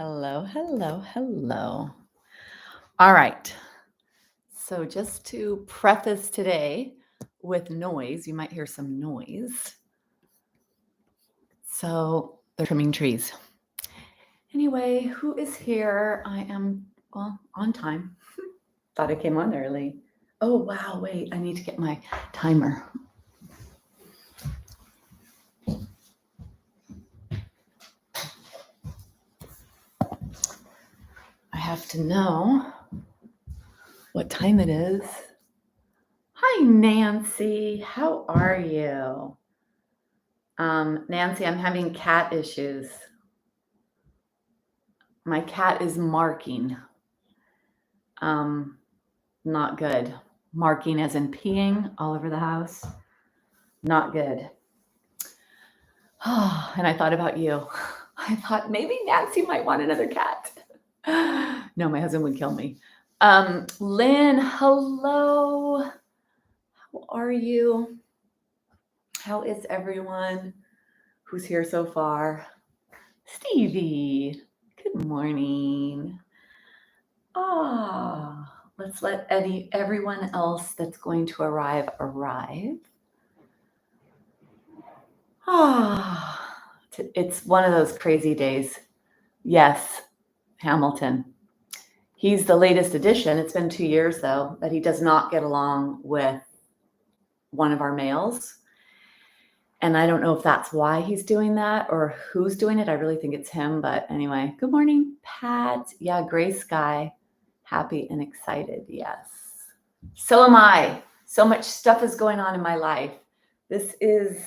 Hello, hello, hello. All right. So, just to preface today with noise, you might hear some noise. So, they're trimming trees. Anyway, who is here? I am, on time. Thought I came on early. Oh, wow. Wait, I need to get my timer. I have to know what time it is. Hi, Nancy. How are you? Nancy, I'm having cat issues. My cat is marking. Not good. Marking as in peeing all over the house. Not good. And I thought about you. I thought maybe Nancy might want another cat. No, my husband would kill me. Lynn, hello. How are you? How is everyone who's here so far? Stevie, good morning. Let's let everyone else that's going to arrive. It's one of those crazy days. Yes, Hamilton. He's the latest addition. It's been 2 years, though, that he does not get along with one of our males. And I don't know if that's why he's doing that or who's doing it. I really think it's him. But anyway, good morning, Pat. Yeah, gray sky. Happy and excited. Yes. So am I. So much stuff is going on in my life. This is,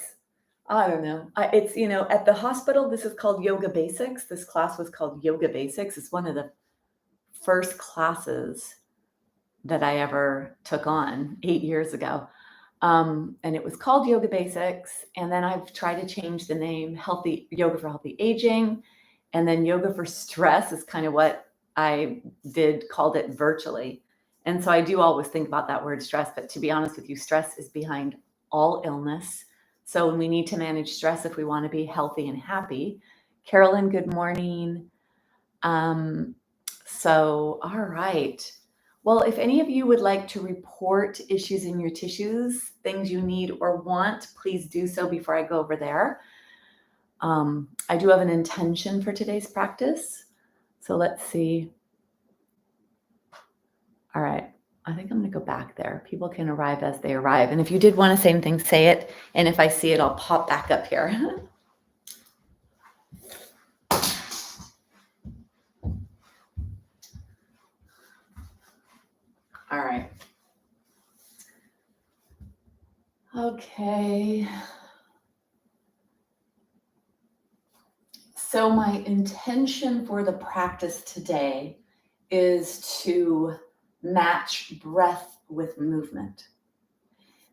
I don't know. It's, at the hospital, this is called Yoga Basics. This class was called Yoga Basics. It's one of the first classes that I ever took on 8 years ago. And it was called Yoga Basics. And then I've tried to change the name Yoga for Healthy Aging. And then Yoga for Stress is kind of what I called it virtually. And so I do always think about that word stress, but to be honest with you, stress is behind all illness. So we need to manage stress if we want to be healthy and happy. Carolyn, good morning. So, all right. Well, if any of you would like to report issues in your tissues, things you need or want, please do so before I go over there. I do have an intention for today's practice. So let's see. All right. I think I'm going to go back there. People can arrive as they arrive. And if you did want to say anything, say it. And if I see it, I'll pop back up here. All right. Okay. So my intention for the practice today is to match breath with movement.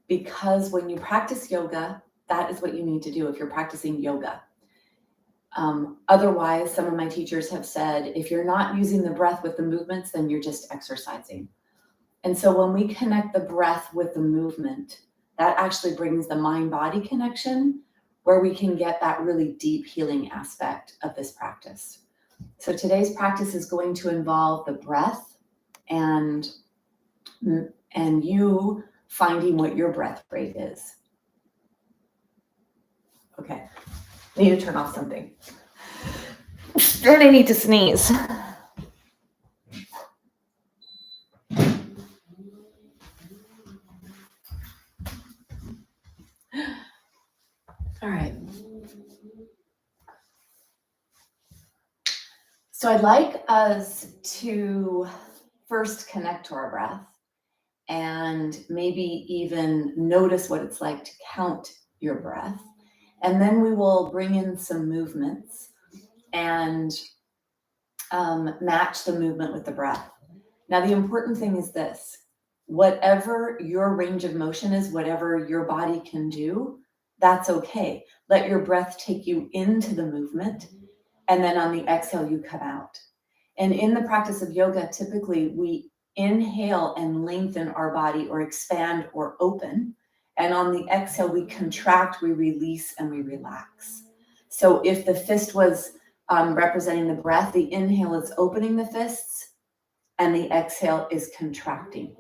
Because when you practice yoga, that is what you need to do if you're practicing yoga. Otherwise, some of my teachers have said, if you're not using the breath with the movements, then you're just exercising. And so when we connect the breath with the movement, that actually brings the mind-body connection where we can get that really deep healing aspect of this practice. So today's practice is going to involve the breath and you finding what your breath rate is. Okay, need to turn off something. Then I need to sneeze. All right. So I'd like us to first connect to our breath and maybe even notice what it's like to count your breath. And then we will bring in some movements and match the movement with the breath. Now, the important thing is this: whatever your range of motion is, whatever your body can do, that's okay. Let your breath take you into the movement, and then on the exhale, you come out. And in the practice of yoga, typically we inhale and lengthen our body or expand or open. And on the exhale, we contract, we release, and we relax. So if the fist was representing the breath. The inhale is opening the fists, and the exhale is contracting.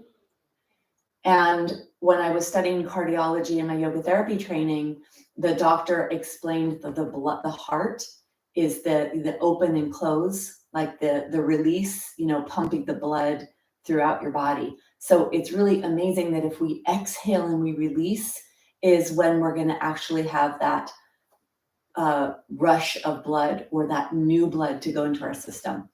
And when I was studying cardiology in my yoga therapy training, the doctor explained that the heart is the open and close, like the release, pumping the blood throughout your body. So it's really amazing that if we exhale and we release is when we're going to actually have that rush of blood or that new blood to go into our system.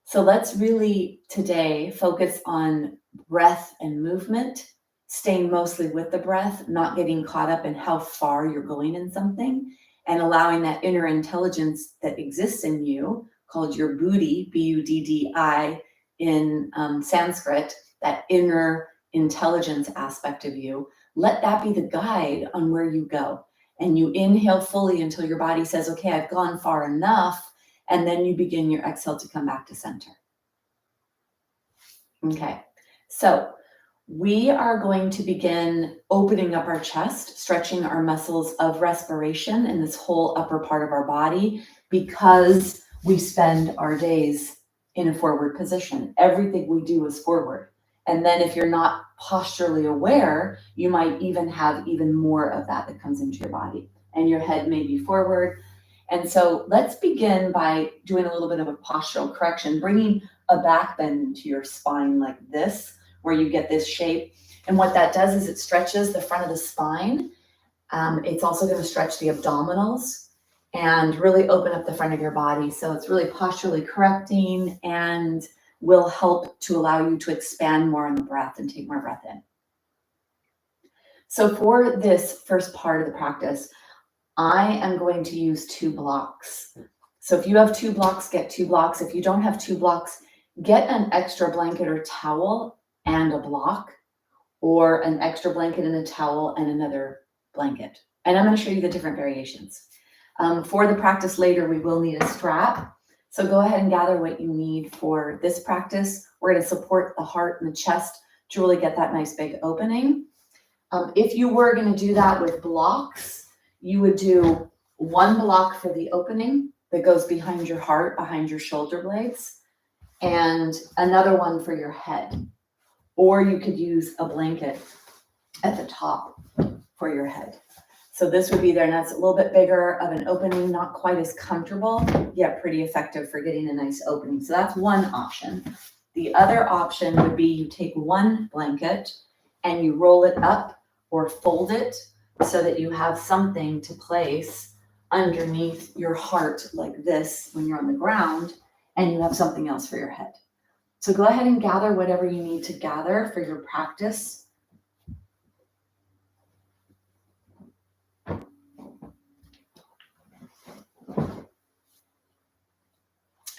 So let's really today focus on breath and movement, staying mostly with the breath, not getting caught up in how far you're going in something, and allowing that inner intelligence that exists in you, called your buddhi, B-U-D-D-I in Sanskrit, that inner intelligence aspect of you, let that be the guide on where you go. And you inhale fully until your body says, okay, I've gone far enough. And then you begin your exhale to come back to center. Okay, so we are going to begin opening up our chest, stretching our muscles of respiration in this whole upper part of our body, because we spend our days in a forward position. Everything we do is forward. And then if you're not posturally aware, you might even have even more of that comes into your body, and your head may be forward. And so let's begin by doing a little bit of a postural correction, bringing a back bend into your spine like this, where you get this shape. And what that does is it stretches the front of the spine. It's also going to stretch the abdominals and really open up the front of your body. So it's really posturally correcting and will help to allow you to expand more on the breath and take more breath in. So for this first part of the practice, I am going to use 2 blocks. So if you have 2 blocks, get 2 blocks. If you don't have 2 blocks, get an extra blanket or towel and a block, or an extra blanket and a towel and another blanket. And I'm going to show you the different variations. For the practice later, we will need a strap. So go ahead and gather what you need for this practice. We're going to support the heart and the chest to really get that nice big opening. If you were going to do that with blocks, you would do 1 block for the opening that goes behind your heart, behind your shoulder blades, and another one for your head. Or you could use a blanket at the top for your head. So this would be there, and that's a little bit bigger of an opening, not quite as comfortable, yet pretty effective for getting a nice opening. So that's one option. The other option would be you take 1 blanket and you roll it up or fold it so that you have something to place underneath your heart like this when you're on the ground, and you have something else for your head. So go ahead and gather whatever you need to gather for your practice.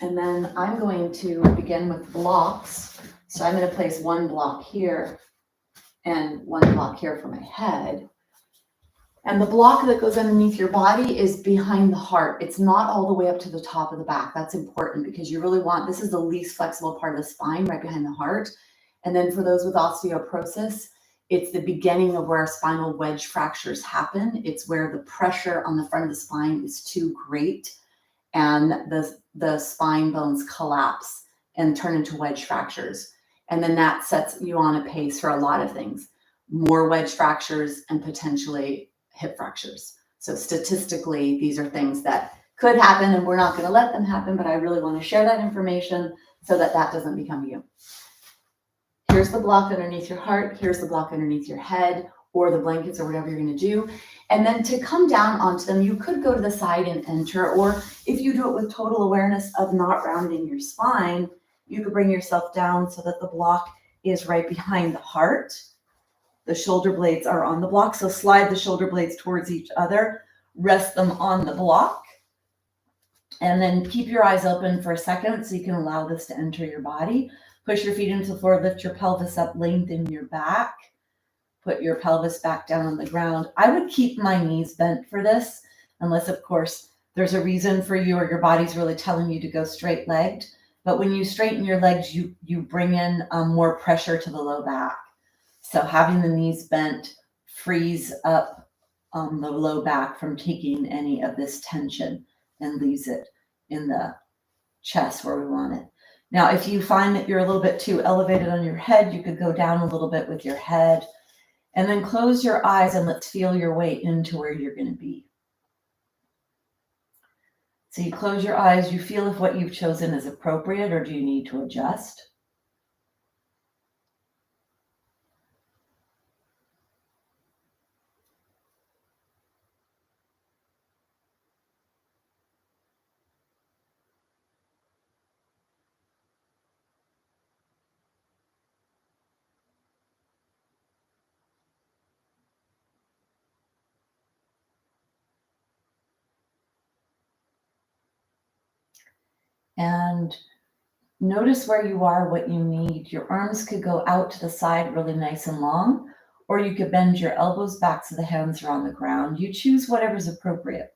And then I'm going to begin with blocks. So I'm going to place 1 block here and 1 block here for my head. And the block that goes underneath your body is behind the heart. It's not all the way up to the top of the back. That's important because you really want, this is the least flexible part of the spine, right behind the heart. And then for those with osteoporosis, it's the beginning of where spinal wedge fractures happen. It's where the pressure on the front of the spine is too great and the spine bones collapse and turn into wedge fractures. And then that sets you on a pace for a lot of things, more wedge fractures and potentially hip fractures. So statistically, these are things that could happen, and we're not going to let them happen, but I really want to share that information so that that doesn't become you. Here's the block underneath your heart. Here's the block underneath your head, or the blankets, or whatever you're going to do. And then to come down onto them, you could go to the side and enter, or if you do it with total awareness of not rounding your spine, you could bring yourself down so that the block is right behind the heart. The shoulder blades are on the block, so slide the shoulder blades towards each other, rest them on the block, and then keep your eyes open for a second so you can allow this to enter your body. Push your feet into the floor, lift your pelvis up, lengthen your back, put your pelvis back down on the ground. I would keep my knees bent for this, unless, of course, there's a reason for you or your body's really telling you to go straight-legged. But when you straighten your legs, you bring in more pressure to the low back. So having the knees bent frees up the low back from taking any of this tension and leaves it in the chest where we want it. Now, if you find that you're a little bit too elevated on your head, you could go down a little bit with your head, and then close your eyes and let's feel your way into where you're going to be. So you close your eyes, you feel if what you've chosen is appropriate or do you need to adjust? And notice where you are, what you need. Your arms could go out to the side really nice and long, or you could bend your elbows back so the hands are on the ground. You choose whatever's appropriate.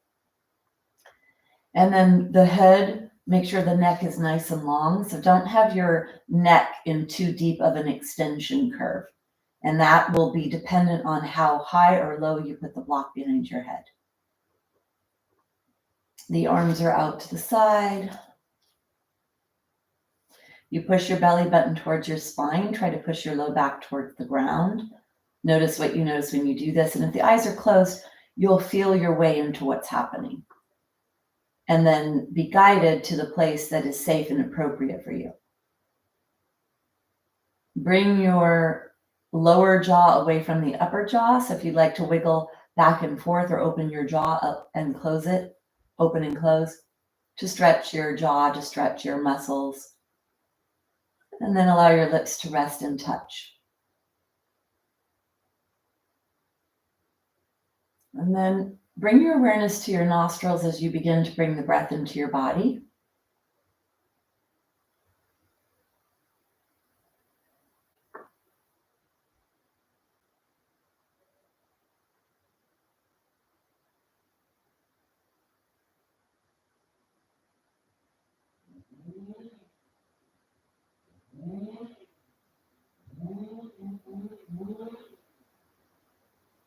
And then the head, make sure the neck is nice and long. So don't have your neck in too deep of an extension curve. And that will be dependent on how high or low you put the block behind your head. The arms are out to the side. You push your belly button towards your spine. Try to push your low back towards the ground. Notice what you notice when you do this. And if the eyes are closed, you'll feel your way into what's happening. And then be guided to the place that is safe and appropriate for you. Bring your lower jaw away from the upper jaw. So if you'd like to wiggle back and forth or open your jaw up and close it, open and close, to stretch your jaw, to stretch your muscles. And then allow your lips to rest and touch. And then bring your awareness to your nostrils as you begin to bring the breath into your body.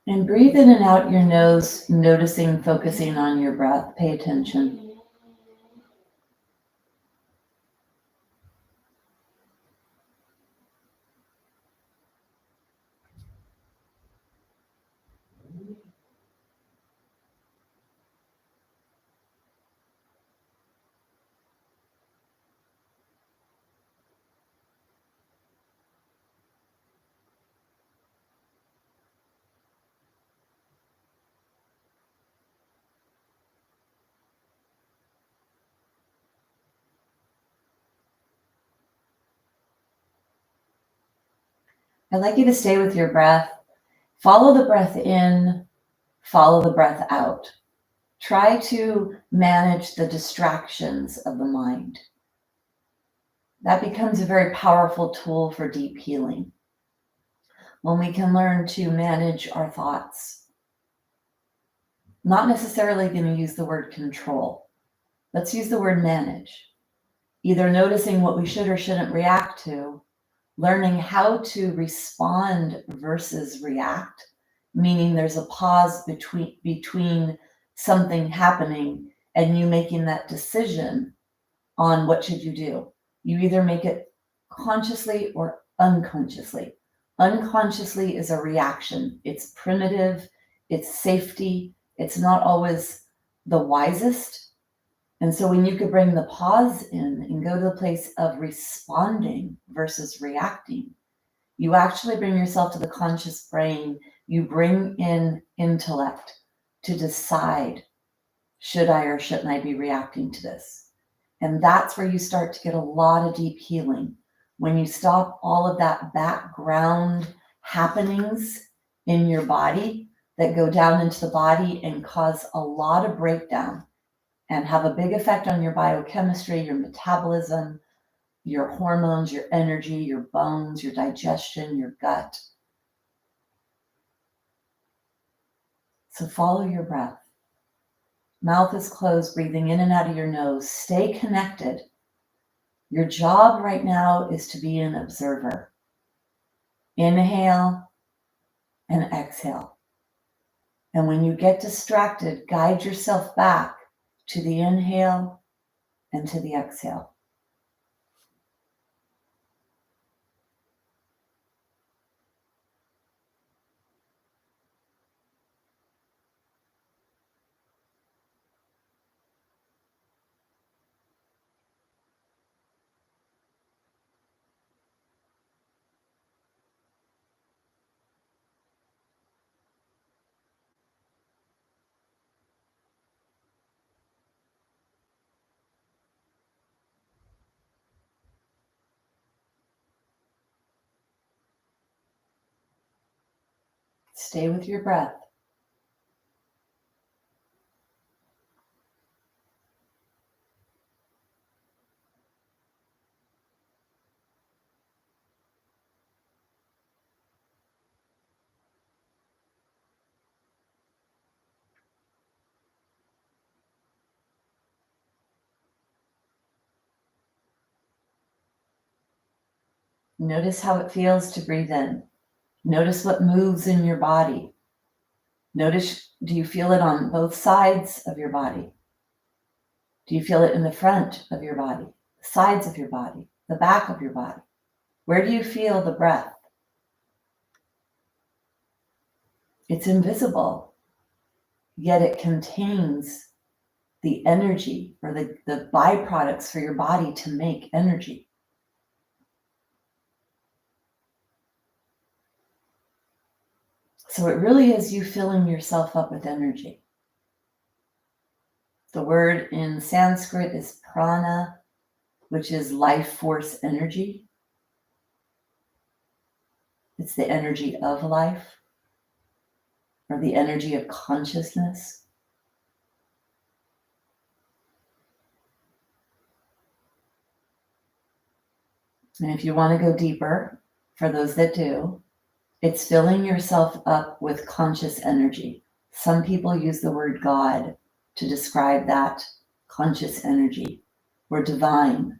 And breathe in and out your nose, noticing, focusing on your breath. Pay attention. I'd like you to stay with your breath. Follow the breath in, follow the breath out. Try to manage the distractions of the mind. That becomes a very powerful tool for deep healing. When we can learn to manage our thoughts. Not necessarily going to use the word control. Let's use the word manage. Either noticing what we should or shouldn't react to, learning how to respond versus react, meaning there's a pause between something happening and you making that decision on what should you do. You either make it consciously or unconsciously. Unconsciously is a reaction. It's primitive, it's safety, it's not always the wisest. And so when you could bring the pause in and go to the place of responding versus reacting, you actually bring yourself to the conscious brain. You bring in intellect to decide, should I or shouldn't I be reacting to this? And that's where you start to get a lot of deep healing. When you stop all of that background happenings in your body that go down into the body and cause a lot of breakdown and have a big effect on your biochemistry, your metabolism, your hormones, your energy, your bones, your digestion, your gut. So follow your breath. Mouth is closed, breathing in and out of your nose. Stay connected. Your job right now is to be an observer. Inhale and exhale. And when you get distracted, guide yourself back to the inhale and to the exhale. Stay with your breath. Notice how it feels to breathe in. Notice what moves in your body. Notice, do you feel it on both sides of your body? Do you feel it in the front of your body, the sides of your body, the back of your body? Where do you feel the breath? It's invisible, yet it contains the energy or the byproducts for your body to make energy. So it really is you filling yourself up with energy. The word in Sanskrit is prana, which is life force energy. It's the energy of life, or the energy of consciousness. And if you want to go deeper, for those that do, it's filling yourself up with conscious energy. Some people use the word God to describe that conscious energy, or divine.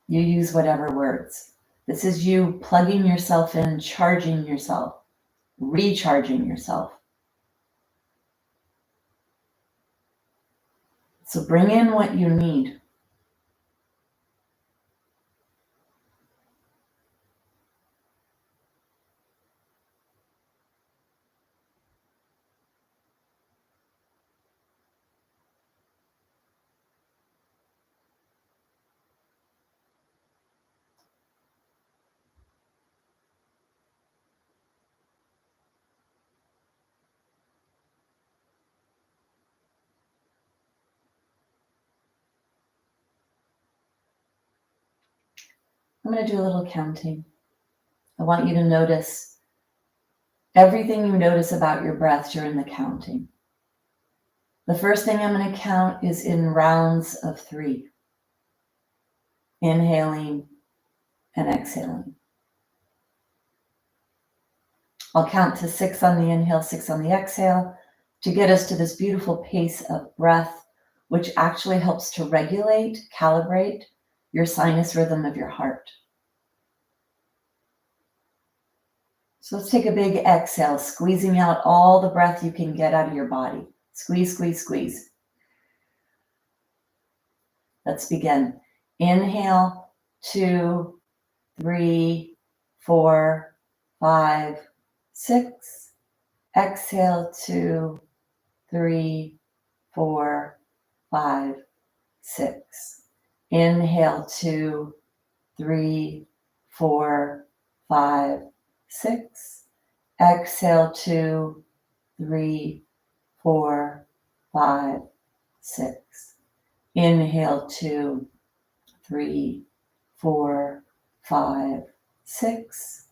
You use whatever words. This is you plugging yourself in, charging yourself, recharging yourself. So bring in what you need. I'm going to do a little counting. I want you to notice everything you notice about your breath during the counting. The first thing I'm going to count is in rounds of 3. Inhaling and exhaling. I'll count to 6 on the inhale, 6 on the exhale, to get us to this beautiful pace of breath, which actually helps to regulate, calibrate your sinus rhythm of your heart. So let's take a big exhale, squeezing out all the breath you can get out of your body. Squeeze, squeeze, squeeze. Let's begin. Inhale, 2, 3, 4, 5, 6. Exhale, 2, 3, 4, 5, 6. Inhale, 2, 3, 4, 5, 6. Exhale, 2, 3, 4, 5, 6. Inhale, 2, 3, 4, 5, 6.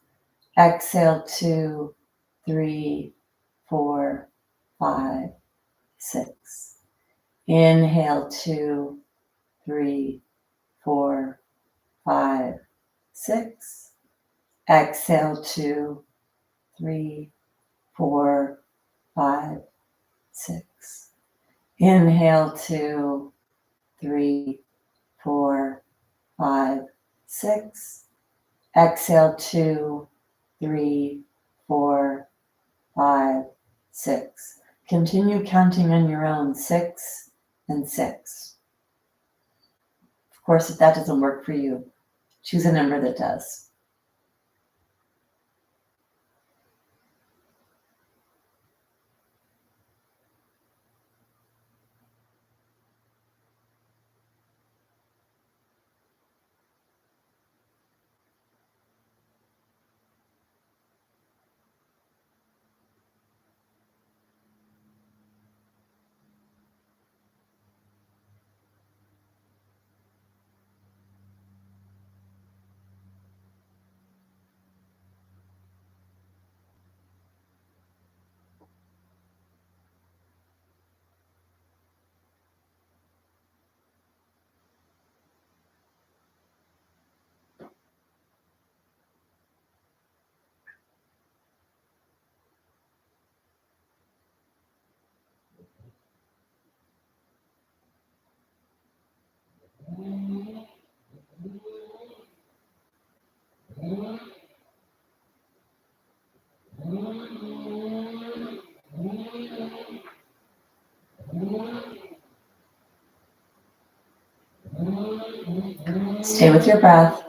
Exhale, 2, 3, 4, 5, 6. Inhale, 2, 3, 4, 5, 6. Exhale, 2, 3, 4, 5, 6. Inhale, 2, 3, 4, 5, 6. Exhale, 2, 3, 4, 5, 6. Continue counting on your own, 6 and 6. Of course, if that doesn't work for you, choose a number that does. Stay with your breath.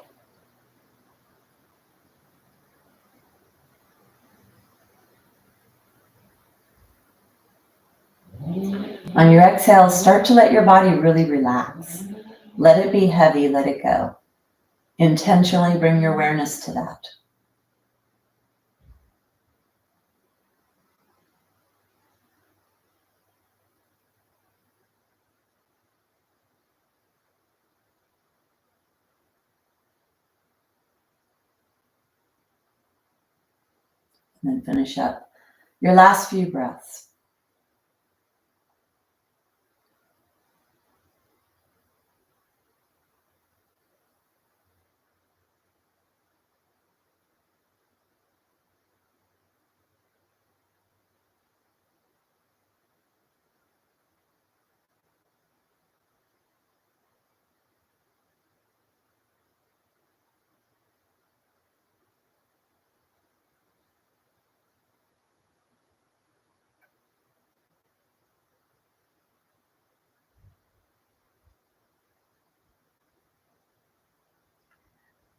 On your exhale, start to let your body really relax. Let it be heavy, let it go. Intentionally bring your awareness to that. And then finish up your last few breaths.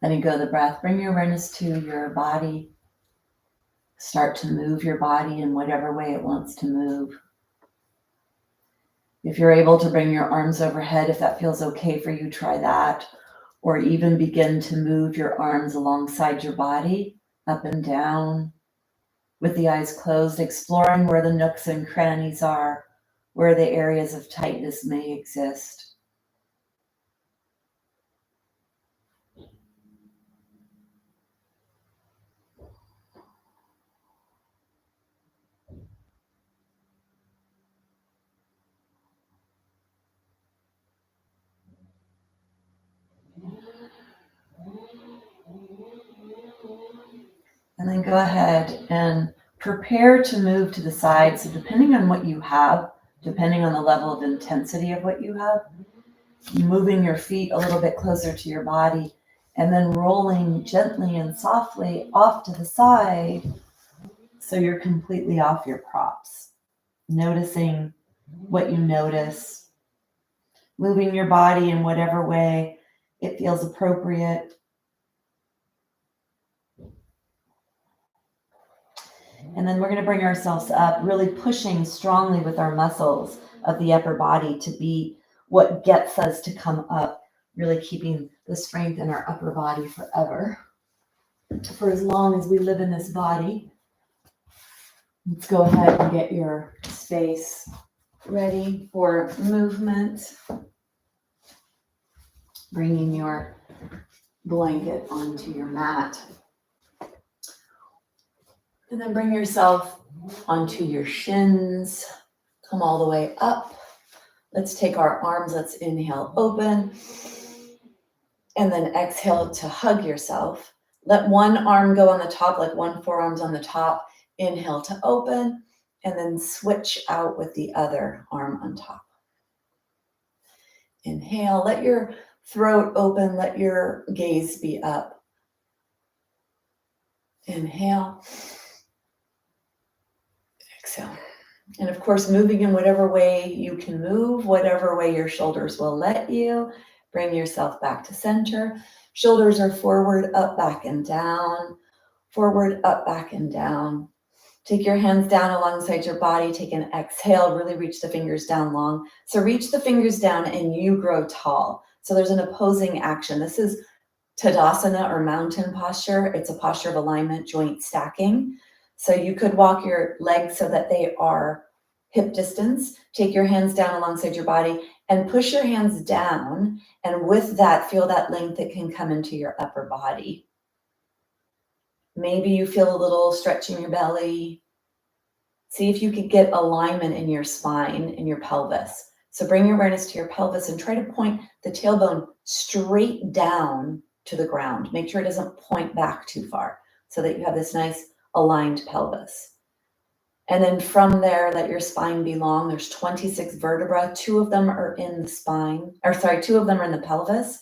Letting go of the breath, bring your awareness to your body. Start to move your body in whatever way it wants to move. If you're able to bring your arms overhead, if that feels okay for you, try that. Or even begin to move your arms alongside your body, up and down, with the eyes closed, exploring where the nooks and crannies are, where the areas of tightness may exist. And then go ahead and prepare to move to the side. So depending on what you have, depending on the level of intensity of what you have, moving your feet a little bit closer to your body and then rolling gently and softly off to the side so you're completely off your props. Noticing what you notice, moving your body in whatever way it feels appropriate. And then we're going to bring ourselves up, really pushing strongly with our muscles of the upper body to be what gets us to come up, really keeping the strength in our upper body forever. For as long as we live in this body. Let's go ahead and get your space ready for movement. Bringing your blanket onto your mat. And then bring yourself onto your shins. Come all the way up. Let's take our arms. Let's inhale, open. And then exhale to hug yourself. Let one arm go on the top, like one forearm's on the top. Inhale to open. And then switch out with the other arm on top. Inhale, let your throat open. Let your gaze be up. Inhale. Exhale. And of course, moving in whatever way you can move, whatever way your shoulders will let you. Bring yourself back to center. Shoulders are forward, up, back, and down. Forward, up, back, and down. Take your hands down alongside your body. Take an exhale. Really reach the fingers down long. So reach the fingers down and you grow tall. So there's an opposing action. This is Tadasana or mountain posture. It's a posture of alignment, joint stacking. So you could walk your legs so that they are hip distance. Take your hands down alongside your body and push your hands down. And with that, feel that length that can come into your upper body. Maybe you feel a little stretch in your belly. See if you could get alignment in your spine, in your pelvis. So bring your awareness to your pelvis and try to point the tailbone straight down to the ground. Make sure it doesn't point back too far so that you have this nice aligned pelvis. And then from there, let your spine be long. There's 26 vertebrae. 2 of them are in the spine, 2 of them are in the pelvis.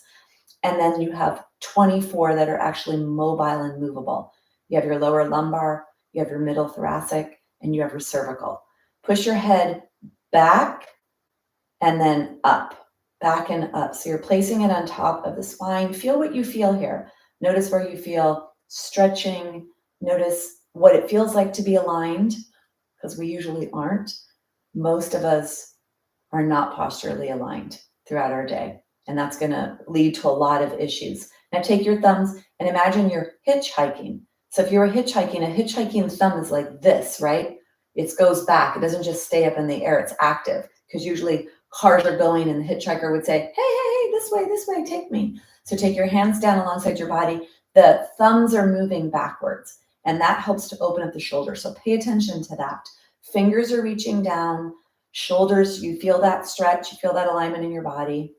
And then you have 24 that are actually mobile and movable. You have your lower lumbar, you have your middle thoracic, and you have your cervical. Push your head back and then up, back and up. So you're placing it on top of the spine. Feel what you feel here. Notice where you feel stretching. Notice what it feels like to be aligned, because we usually aren't. Most of us are not posturally aligned throughout our day, and that's going to lead to a lot of issues. Now take your thumbs and imagine you're hitchhiking. So if you're hitchhiking, a hitchhiking thumb is like this, right? It goes back. It doesn't just stay up in the air. It's active, because usually cars are going and the hitchhiker would say, hey, this way, take me. So take your hands down alongside your body. The thumbs are moving backwards, and that helps to open up the shoulder. So pay attention to that. Fingers are reaching down. Shoulders, you feel that stretch, you feel that alignment in your body.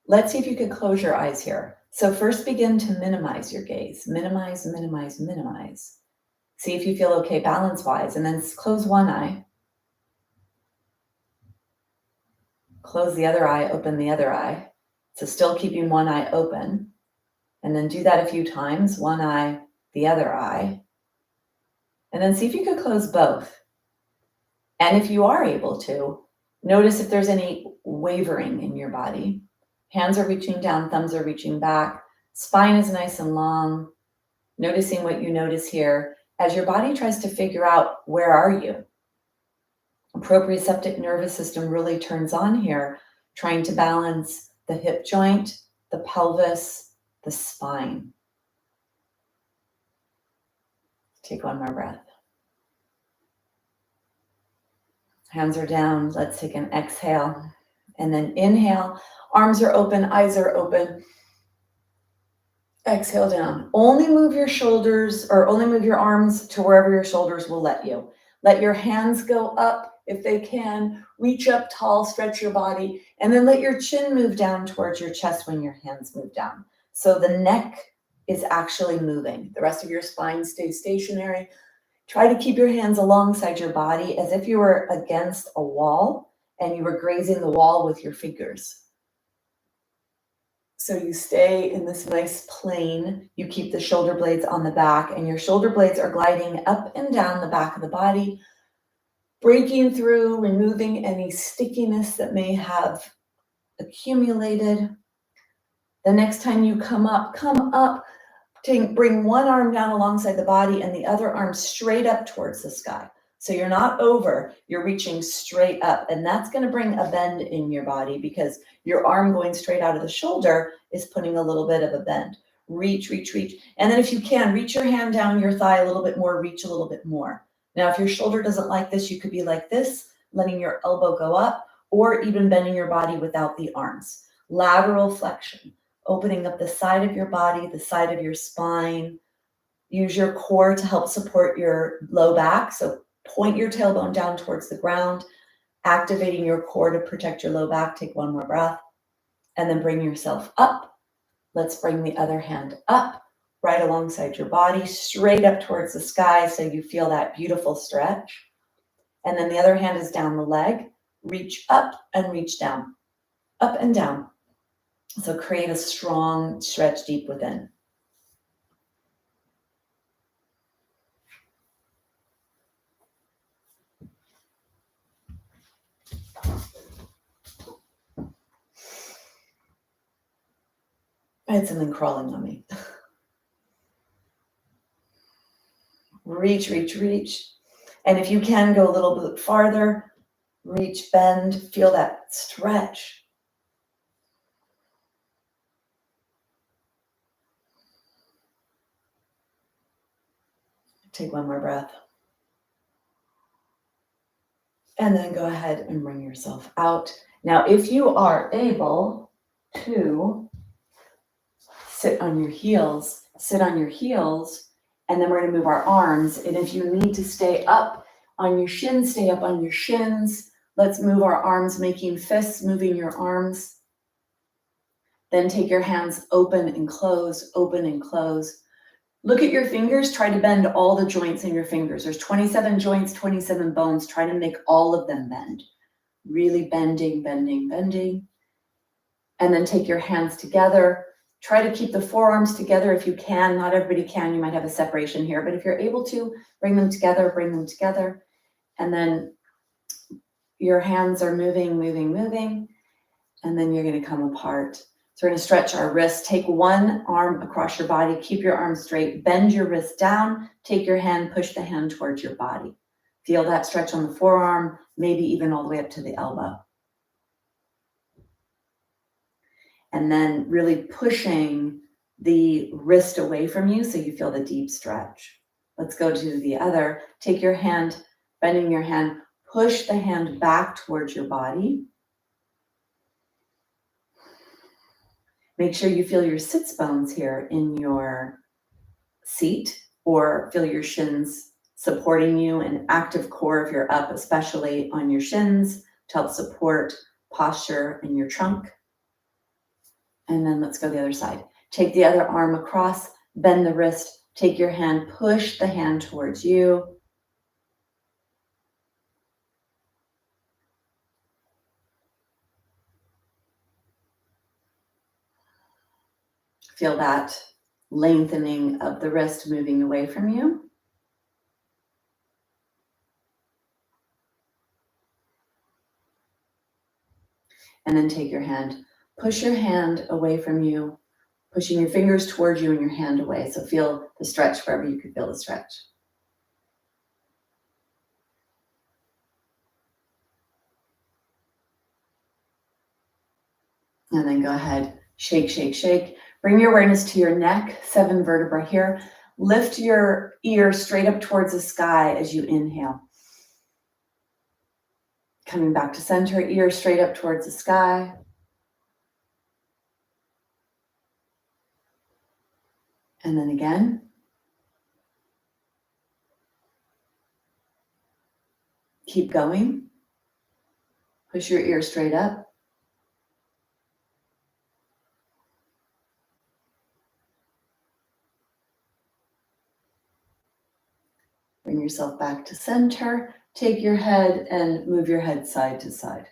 Let's see if you could close your eyes here. So first begin to minimize your gaze. Minimize, minimize, minimize. See if you feel okay balance-wise, and then close one eye. Close the other eye, open the other eye. So still keeping one eye open. And then do that a few times. One eye, the other eye. And then see if you could close both. And if you are able to, notice if there's any wavering in your body. Hands are reaching down, thumbs are reaching back. Spine is nice and long. Noticing what you notice here as your body tries to figure out, where are you? Proprioceptive nervous system really turns on here, trying to balance the hip joint, the pelvis, the spine. Take one more breath. Hands are down. Let's take an exhale. And then inhale. Arms are open, eyes are open. Exhale down. Only move your shoulders, or only move your arms to wherever your shoulders will let you. Let your hands go up if they can. Reach up tall, stretch your body, and then let your chin move down towards your chest when your hands move down. So the neck is actually moving. The rest of your spine stays stationary. Try to keep your hands alongside your body as if you were against a wall and you were grazing the wall with your fingers. So you stay in this nice plane. You keep the shoulder blades on the back, and your shoulder blades are gliding up and down the back of the body, breaking through, removing any stickiness that may have accumulated. The next time you come up, bring one arm down alongside the body and the other arm straight up towards the sky. So you're not over, you're reaching straight up. And that's going to bring a bend in your body, because your arm going straight out of the shoulder is putting a little bit of a bend. Reach, reach, reach. And then if you can, reach your hand down your thigh a little bit more, reach a little bit more. Now, if your shoulder doesn't like this, you could be like this, letting your elbow go up, or even bending your body without the arms. Lateral flexion, opening up the side of your body, the side of your spine. Use your core to help support your low back. So point your tailbone down towards the ground, activating your core to protect your low back. Take one more breath, and then bring yourself up. Let's bring the other hand up, right alongside your body, straight up towards the sky, so you feel that beautiful stretch. And then the other hand is down the leg. Reach up and reach down, up and down. So create a strong stretch deep within. I had something crawling on me. Reach, reach, reach. And if you can go a little bit farther, reach, bend, feel that stretch. Take one more breath. And then go ahead and bring yourself out. Now, if you are able to sit on your heels, and then we're going to move our arms. And if you need to stay up on your shins, stay up on your shins. Let's move our arms, making fists, moving your arms. Then take your hands open and close, open and close. Look at your fingers. Try to bend all the joints in your fingers. There's 27 joints, 27 bones. Try to make all of them bend. Really bending, bending, bending. And then take your hands together. Try to keep the forearms together if you can. Not everybody can. You might have a separation here. But if you're able to, bring them together, bring them together. And then your hands are moving, moving, moving. And then you're going to come apart. So we're going to stretch our wrists. Take one arm across your body. Keep your arm straight. Bend your wrist down. Take your hand, push the hand towards your body. Feel that stretch on the forearm, maybe even all the way up to the elbow. And then really pushing the wrist away from you so you feel the deep stretch. Let's go to the other. Take your hand, bending your hand, push the hand back towards your body. Make sure you feel your sits bones here in your seat, or feel your shins supporting you, an active core if you're up, especially on your shins to help support posture in your trunk. And then let's go the other side. Take the other arm across, bend the wrist, take your hand, push the hand towards you. Feel that lengthening of the wrist moving away from you. And then take your hand, push your hand away from you, pushing your fingers towards you and your hand away. So feel the stretch wherever you could feel the stretch. And then go ahead, shake, shake, shake. Bring your awareness to your neck, 7 vertebrae here. Lift your ear straight up towards the sky as you inhale. Coming back to center, ear straight up towards the sky. And then again. Keep going. Push your ear straight up. Bring yourself back to center. Take your head and move your head side to side.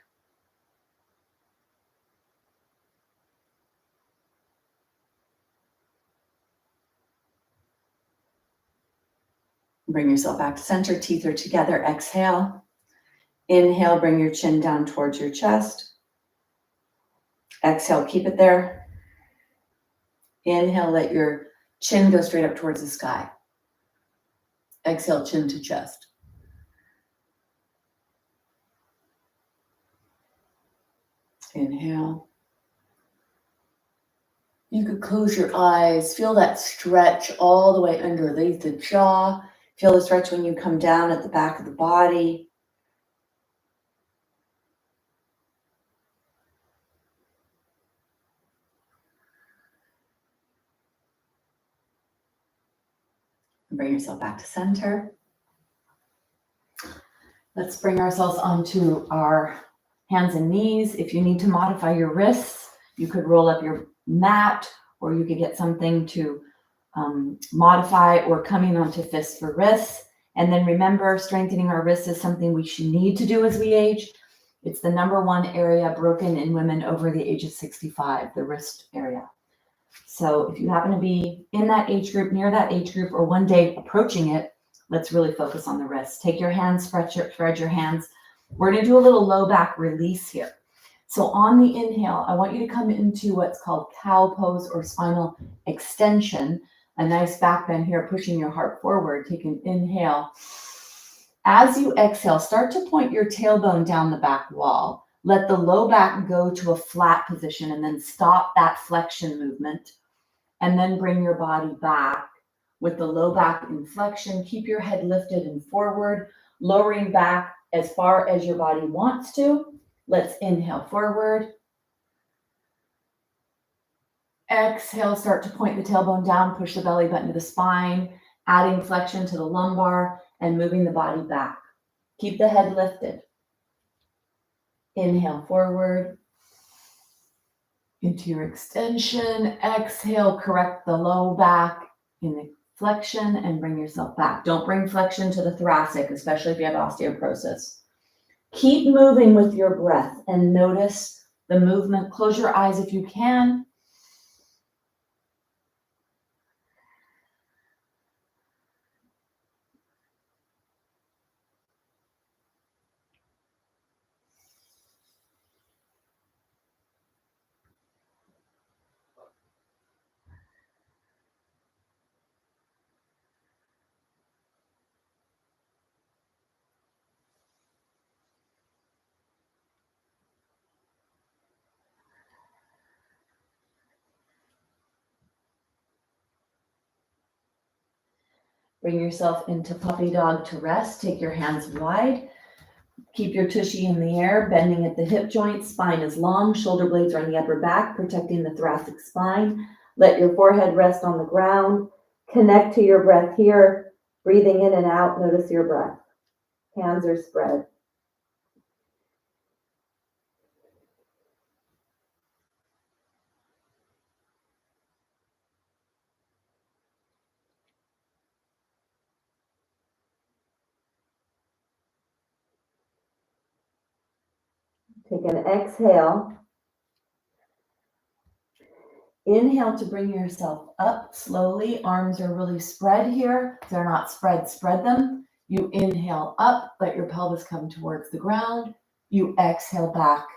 Bring yourself back to center. Teeth are together. Exhale. Inhale, bring your chin down towards your chest. Exhale, keep it there. Inhale, let your chin go straight up towards the sky. Exhale, chin to chest. Inhale. You could close your eyes. Feel that stretch all the way underneath the jaw. Feel the stretch when you come down at the back of the body. Bring yourself back to center. Let's bring ourselves onto our hands and knees. If you need to modify your wrists, you could roll up your mat, or you could get something to modify, or coming onto fists for wrists. And then remember, strengthening our wrists is something we should need to do as we age. It's the number one area broken in women over the age of 65, the wrist area. So if you happen to be in that age group, near that age group, or one day approaching it, let's really focus on the wrists. Take your hands, spread your hands. We're going to do a little low back release here. So on the inhale, I want you to come into what's called cow pose or spinal extension. A nice back bend here, pushing your heart forward. Take an inhale. As you exhale, start to point your tailbone down the back wall. Let the low back go to a flat position and then stop that flexion movement. And then bring your body back with the low back in flexion. Keep your head lifted and forward, lowering back as far as your body wants to. Let's inhale forward. Exhale, start to point the tailbone down, push the belly button to the spine, adding flexion to the lumbar and moving the body back. Keep the head lifted. Inhale forward into your extension. Exhale, correct the low back in the flexion and bring yourself back. Don't bring flexion to the thoracic, especially if you have osteoporosis. Keep moving with your breath and notice the movement. Close your eyes if you can. Bring yourself into puppy dog to rest. Take your hands wide. Keep your tushy in the air, bending at the hip joint. Spine is long. Shoulder blades are on the upper back, protecting the thoracic spine. Let your forehead rest on the ground. Connect to your breath here. Breathing in and out. Notice your breath. Hands are spread. Take an exhale. Inhale to bring yourself up slowly. Arms are really spread here. If they're not spread, spread them. You inhale up, let your pelvis come towards the ground. You exhale back.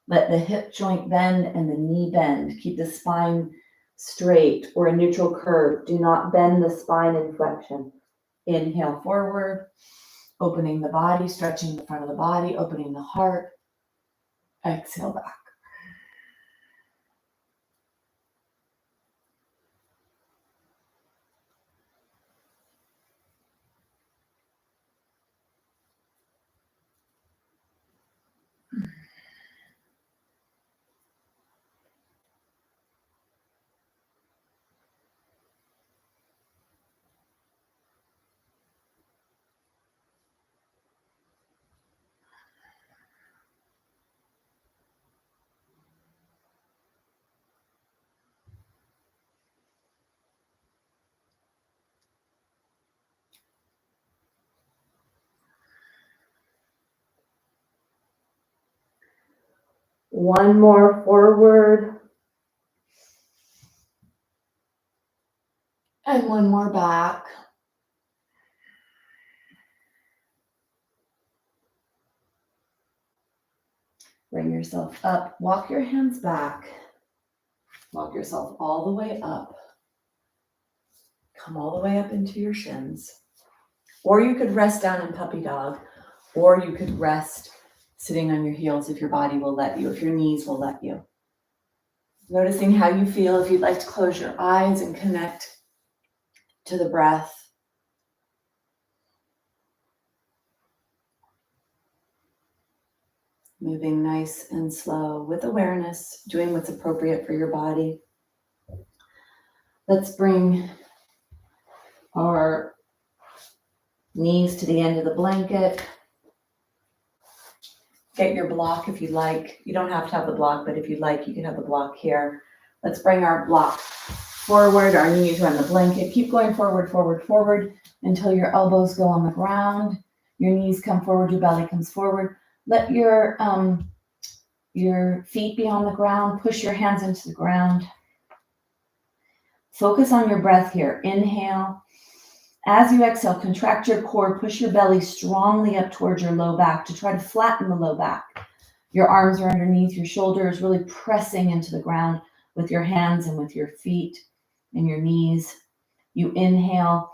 Let the hip joint bend and the knee bend. Keep the spine straight or a neutral curve. Do not bend the spine in flexion. Inhale forward, opening the body, stretching the front of the body, opening the heart. Exhale back. One more forward. And one more back. Bring yourself up. Walk your hands back. Walk yourself all the way up. Come all the way up into your shins. Or you could rest down in puppy dog. Or you could rest sitting on your heels if your body will let you, if your knees will let you. Noticing how you feel. If you'd like to close your eyes and connect to the breath. Moving nice and slow with awareness, doing what's appropriate for your body. Let's bring our knees to the end of the blanket. Get your block if you'd like. You don't have to have the block, but if you'd like, you can have the block here. Let's bring our block forward. Our knees are on the blanket. Keep going forward, forward, forward until your elbows go on the ground. Your knees come forward, your belly comes forward. Let your feet be on the ground. Push your hands into the ground. Focus on your breath here. Inhale. As you exhale, contract your core. Push your belly strongly up towards your low back to try to flatten the low back. Your arms are underneath your shoulders, really pressing into the ground with your hands and with your feet and your knees. You inhale,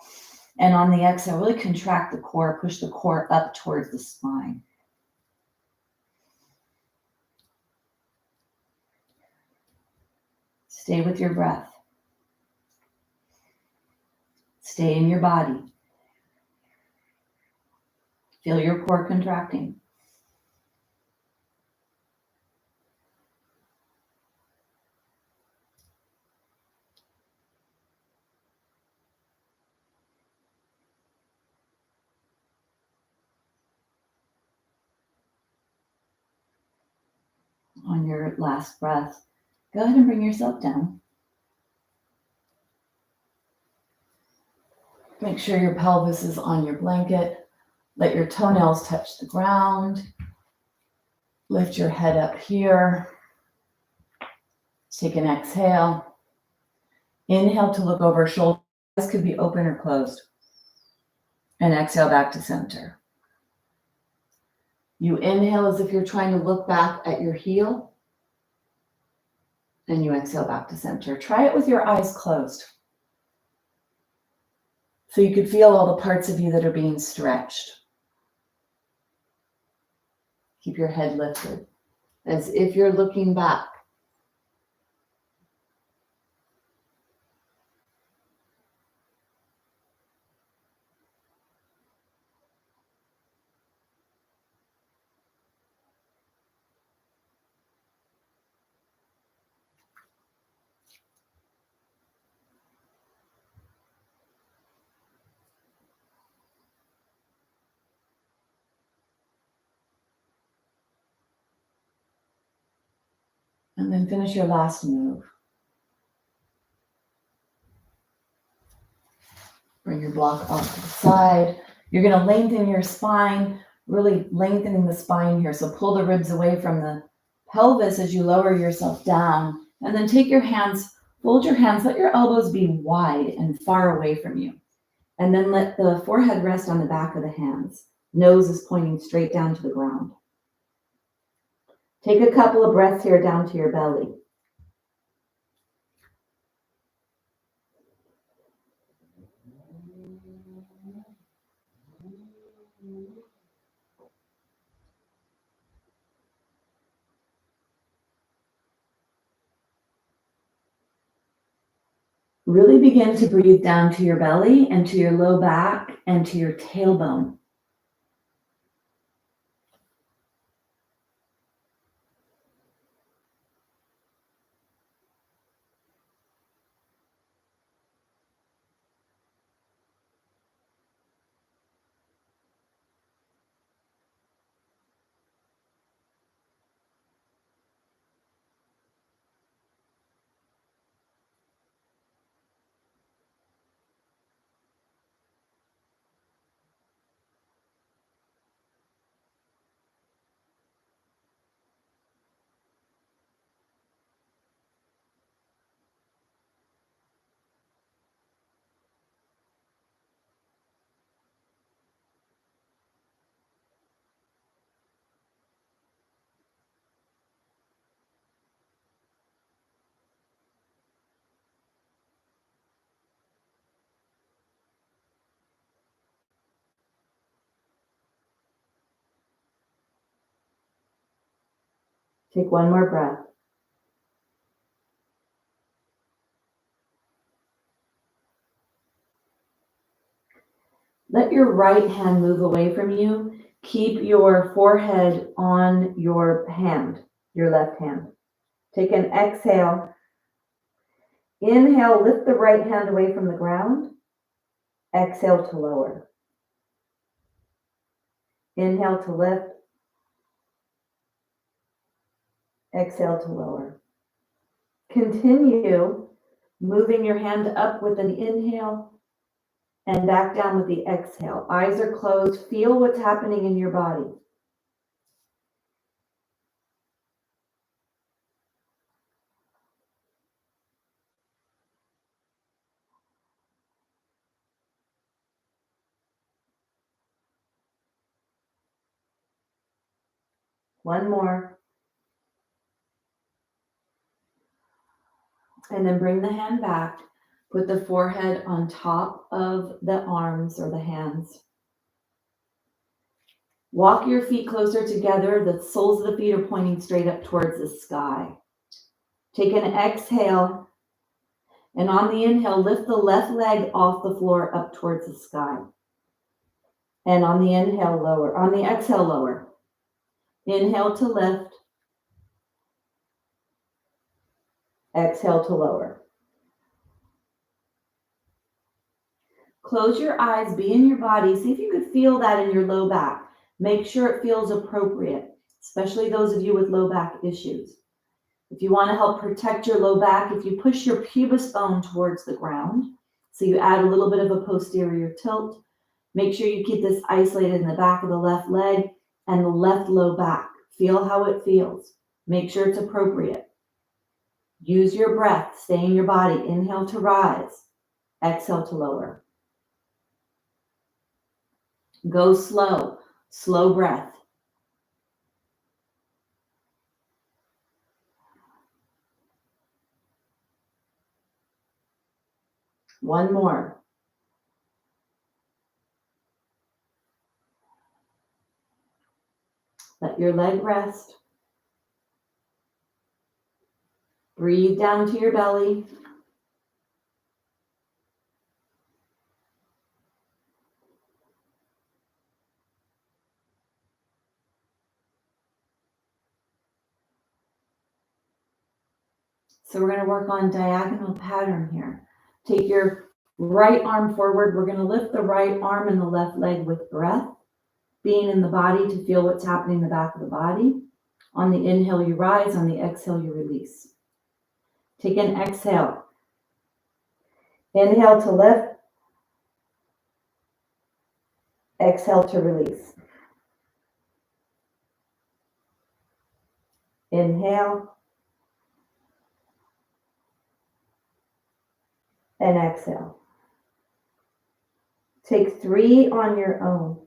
and on the exhale, really contract the core, push the core up towards the spine. Stay with your breath. Stay in your body. Feel your core contracting. On your last breath, go ahead and bring yourself down. Make sure your pelvis is on your blanket. Let your toenails touch the ground. Lift your head up here. Take an exhale. Inhale to look over shoulders. Eyes could be open or closed. And exhale back to center. You inhale as if you're trying to look back at your heel. And you exhale back to center. Try it with your eyes closed. So you could feel all the parts of you that are being stretched. Keep your head lifted as if you're looking back. And then finish your last move. Bring your block off to the side. You're going to lengthen your spine, really lengthening the spine here. So pull the ribs away from the pelvis as you lower yourself down. And then take your hands, fold your hands, let your elbows be wide and far away from you. And then let the forehead rest on the back of the hands. Nose is pointing straight down to the ground. Take a couple of breaths here down to your belly. Really begin to breathe down to your belly and to your low back and to your tailbone. Take one more breath. Let your right hand move away from you. Keep your forehead on your hand, your left hand. Take an exhale. Inhale, lift the right hand away from the ground. Exhale to lower. Inhale to lift. Exhale to lower. Continue moving your hand up with an inhale and back down with the exhale. Eyes are closed. Feel what's happening in your body. One more. And then bring the hand back. Put the forehead on top of the arms or the hands. Walk your feet closer together. The soles of the feet are pointing straight up towards the sky. Take an exhale. And on the inhale, lift the left leg off the floor up towards the sky. And on the inhale, lower. On the exhale, lower. Inhale to lift. Exhale to lower. Close your eyes, be in your body. See if you could feel that in your low back. Make sure it feels appropriate, especially those of you with low back issues. If you want to help protect your low back, if you push your pubis bone towards the ground, so you add a little bit of a posterior tilt, make sure you keep this isolated in the back of the left leg and the left low back. Feel how it feels. Make sure it's appropriate. Use your breath. Stay in your body. Inhale to rise. Exhale to lower. Go slow. Slow breath. One more. Let your leg rest. Breathe down to your belly. So we're going to work on diagonal pattern here. Take your right arm forward. We're going to lift the right arm and the left leg with breath, being in the body to feel what's happening in the back of the body. On the inhale, you rise. On the exhale, you release. Take an exhale. Inhale to lift. Exhale to release. Inhale. And exhale. Take 3 on your own.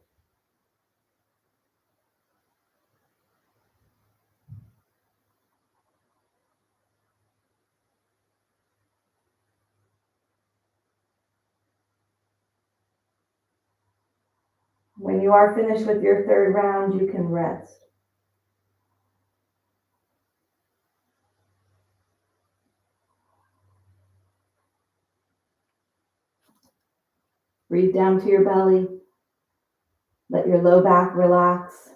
When you are finished with your third round, you can rest. Breathe down to your belly. Let your low back relax.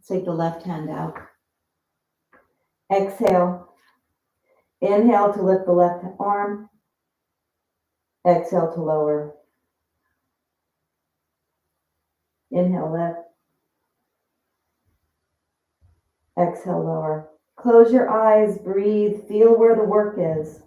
Take the left hand out. Exhale. Inhale to lift the left arm. Exhale to lower. Inhale, lift. Exhale, lower. Close your eyes, breathe, feel where the work is.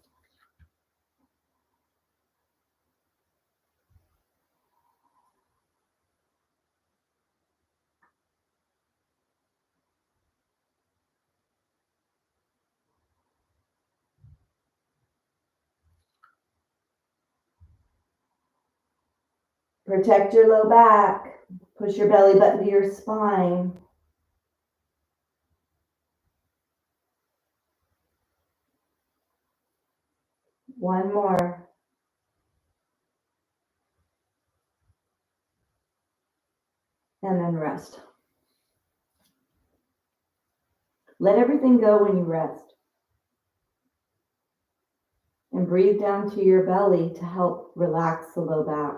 Protect your low back. Push your belly button to your spine. One more. And then rest. Let everything go when you rest. And breathe down to your belly to help relax the low back.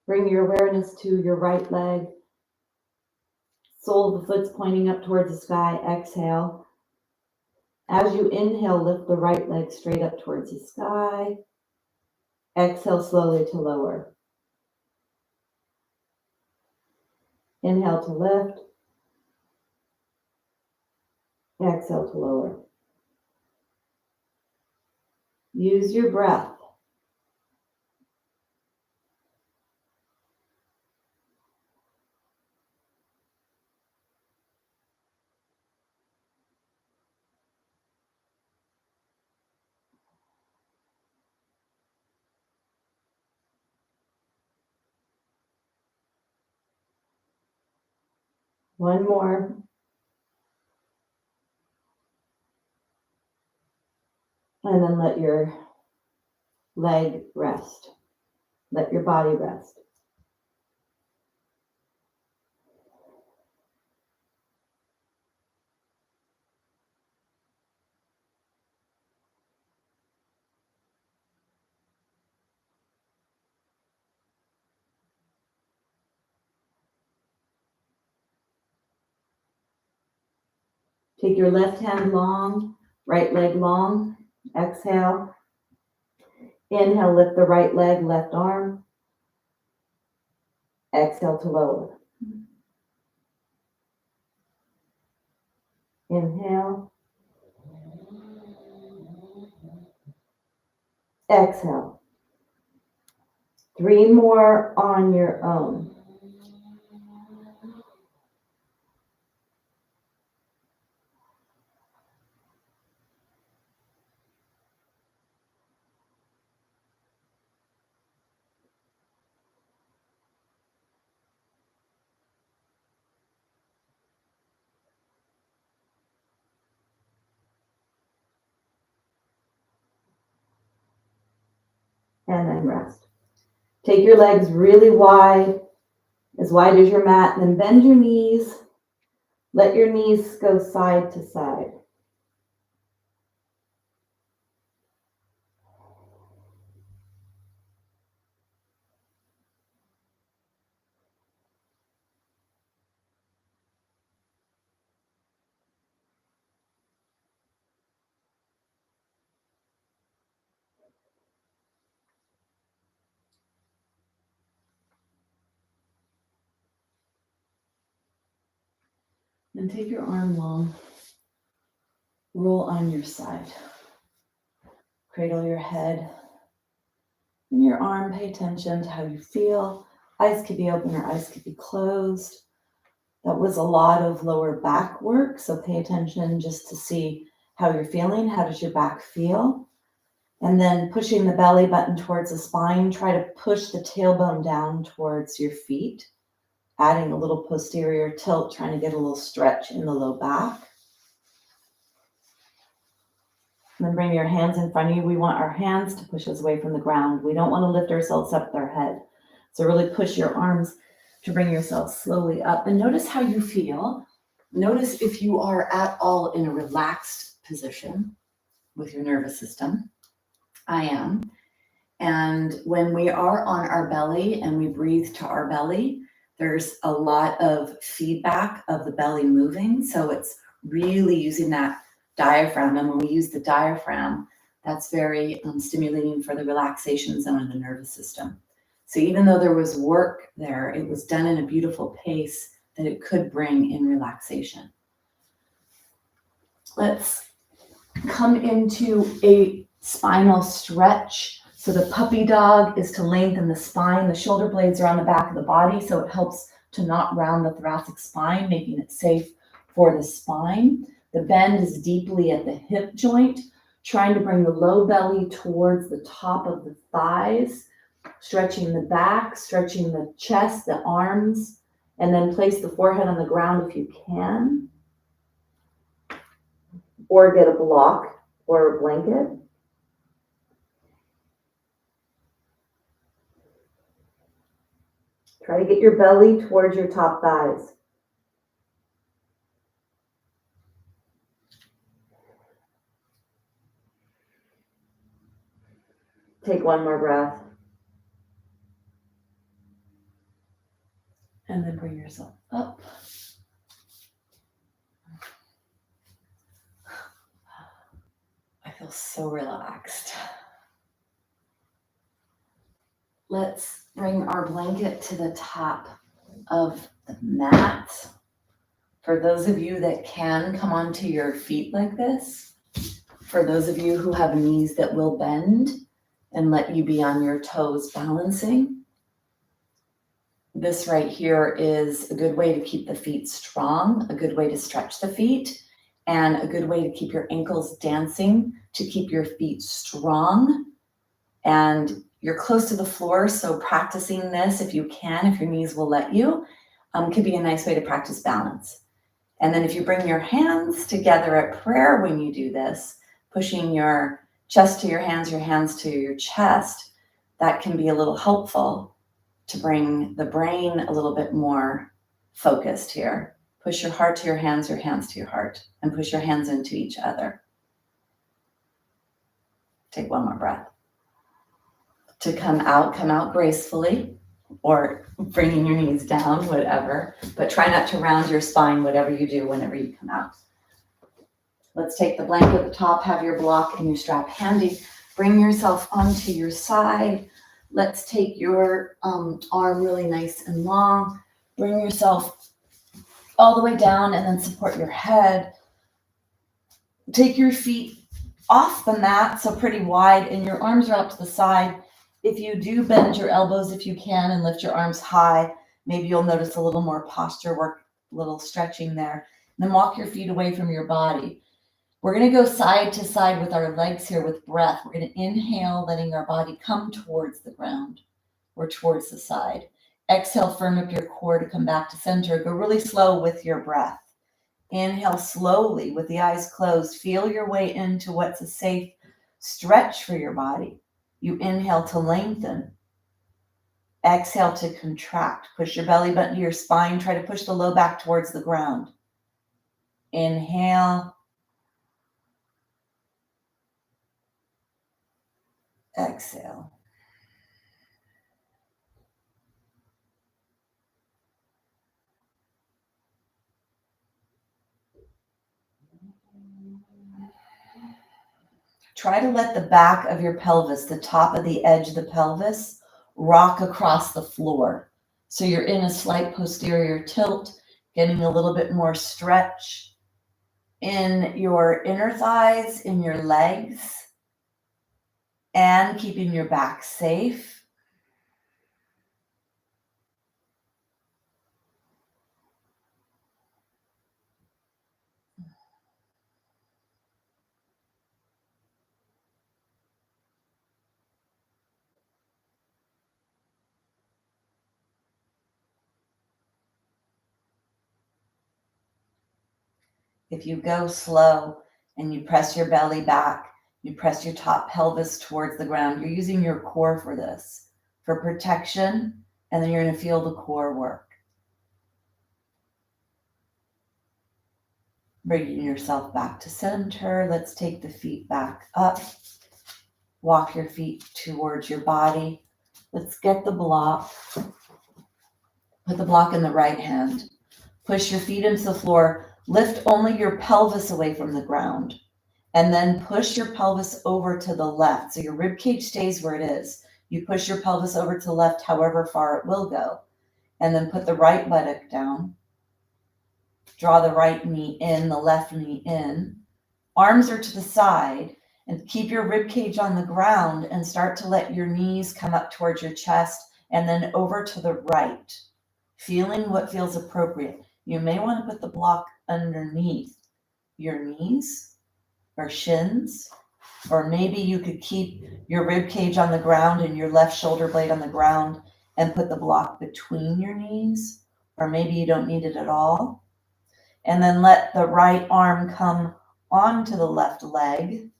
Bring your awareness to your right leg. Sole of the foot's pointing up towards the sky. Exhale. As you inhale, lift the right leg straight up towards the sky. Exhale slowly to lower. Inhale to lift. Exhale to lower. Use your breath. One more. And then let your leg rest. Let your body rest. Take your left hand long, right leg long. Exhale. Inhale, lift the right leg, left arm. Exhale to lower. Inhale. Exhale. 3 more on your own. And then rest. Take your legs really wide as your mat, then bend your knees. Let your knees go side to side. And take your arm long. Roll on your side. Cradle your head and your arm. Pay attention to how you feel. Eyes could be open or eyes could be closed. That was a lot of lower back work, so pay attention just to see how you're feeling. How does your back feel? And then pushing the belly button towards the spine. Try to push the tailbone down towards your feet, adding a little posterior tilt, trying to get a little stretch in the low back. And then bring your hands in front of you. We want our hands to push us away from the ground. We don't want to lift ourselves up with our head. So really push your arms to bring yourself slowly up. And notice how you feel. Notice if you are at all in a relaxed position with your nervous system. I am. And when we are on our belly and we breathe to our belly, there's a lot of feedback of the belly moving. So it's really using that diaphragm. And when we use the diaphragm, that's very stimulating for the relaxation zone of the nervous system. So even though there was work there, it was done in a beautiful pace that it could bring in relaxation. Let's come into a spinal stretch. So the puppy dog is to lengthen the spine. The shoulder blades are on the back of the body, so it helps to not round the thoracic spine, making it safe for the spine. The bend is deeply at the hip joint, trying to bring the low belly towards the top of the thighs, stretching the back, stretching the chest, the arms, and then place the forehead on the ground if you can. Or get a block or a blanket. Try to get your belly towards your top thighs. Take one more breath. And then bring yourself up. I feel so relaxed. Let's bring our blanket to the top of the mat. For those of you that can come onto your feet like this, for those of you who have knees that will bend and let you be on your toes balancing, this right here is a good way to keep the feet strong, a good way to stretch the feet, and a good way to keep your ankles dancing, to keep your feet strong. And you're close to the floor, so practicing this, if you can, if your knees will let you, could be a nice way to practice balance. And then if you bring your hands together at prayer when you do this, pushing your chest to your hands to your chest, that can be a little helpful to bring the brain a little bit more focused here. Push your heart to your hands to your heart, and push your hands into each other. Take one more breath. To come out gracefully, or bringing your knees down, whatever, but try not to round your spine, whatever you do whenever you come out. Let's take the blanket at the top, have your block and your strap handy. Bring yourself onto your side. Let's take your arm really nice and long. Bring yourself all the way down and then support your head. Take your feet off the mat, so pretty wide, and your arms are out to the side. If you do bend your elbows, if you can, and lift your arms high, maybe you'll notice a little more posture work, a little stretching there. And then walk your feet away from your body. We're going to go side to side with our legs here with breath. We're going to inhale, letting our body come towards the ground or towards the side. Exhale, firm up your core to come back to center. Go really slow with your breath. Inhale slowly with the eyes closed. Feel your way into what's a safe stretch for your body. You inhale to lengthen. Exhale to contract. Push your belly button to your spine. Try to push the low back towards the ground. Inhale. Exhale. Try to let the back of your pelvis, the top of the edge of the pelvis, rock across the floor. So you're in a slight posterior tilt, getting a little bit more stretch in your inner thighs, in your legs, and keeping your back safe. If you go slow and you press your belly back, you press your top pelvis towards the ground, you're using your core for this, for protection, and then you're going to feel the core work. Bringing yourself back to center. Let's take the feet back up. Walk your feet towards your body. Let's get the block. Put the block in the right hand. Push your feet into the floor. Lift only your pelvis away from the ground. And then push your pelvis over to the left. So your rib cage stays where it is. You push your pelvis over to the left, however far it will go. And then put the right buttock down. Draw the right knee in, the left knee in. Arms are to the side. And keep your rib cage on the ground and start to let your knees come up towards your chest and then over to the right. Feeling what feels appropriate. You may want to put the block underneath your knees or shins, or maybe you could keep your rib cage on the ground and your left shoulder blade on the ground and put the block between your knees, or maybe you don't need it at all. And then let the right arm come onto the left leg.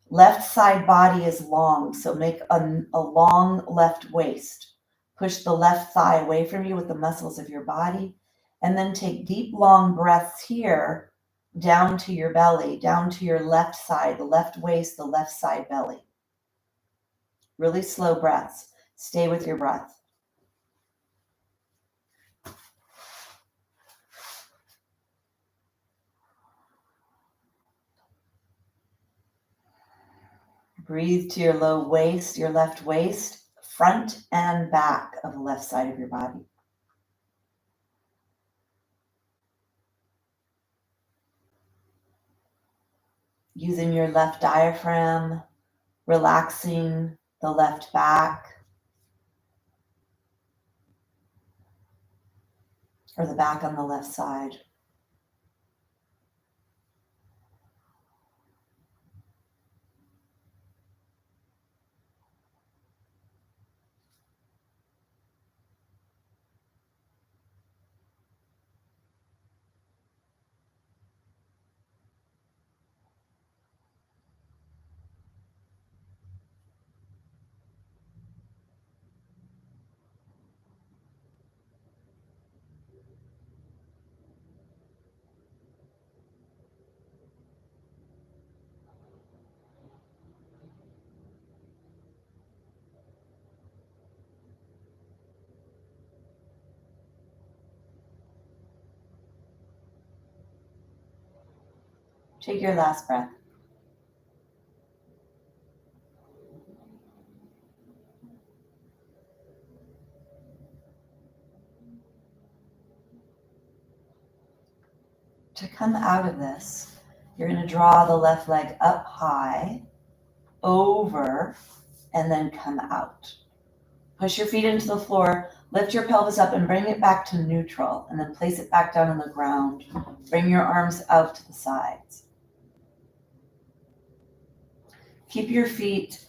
Left side body is long, so make a long left waist. Push the left thigh away from you with the muscles of your body. And then take deep, long breaths here, down to your belly, down to your left side, the left waist, the left side belly. Really slow breaths. Stay with your breath. Breathe to your low waist, your left waist, front and back of the left side of your body. Using your left diaphragm, relaxing the left back or the back on the left side. Take your last breath. To come out of this, you're going to draw the left leg up high, over, and then come out. Push your feet into the floor, lift your pelvis up and bring it back to neutral, and then place it back down on the ground. Bring your arms out to the sides. Keep your feet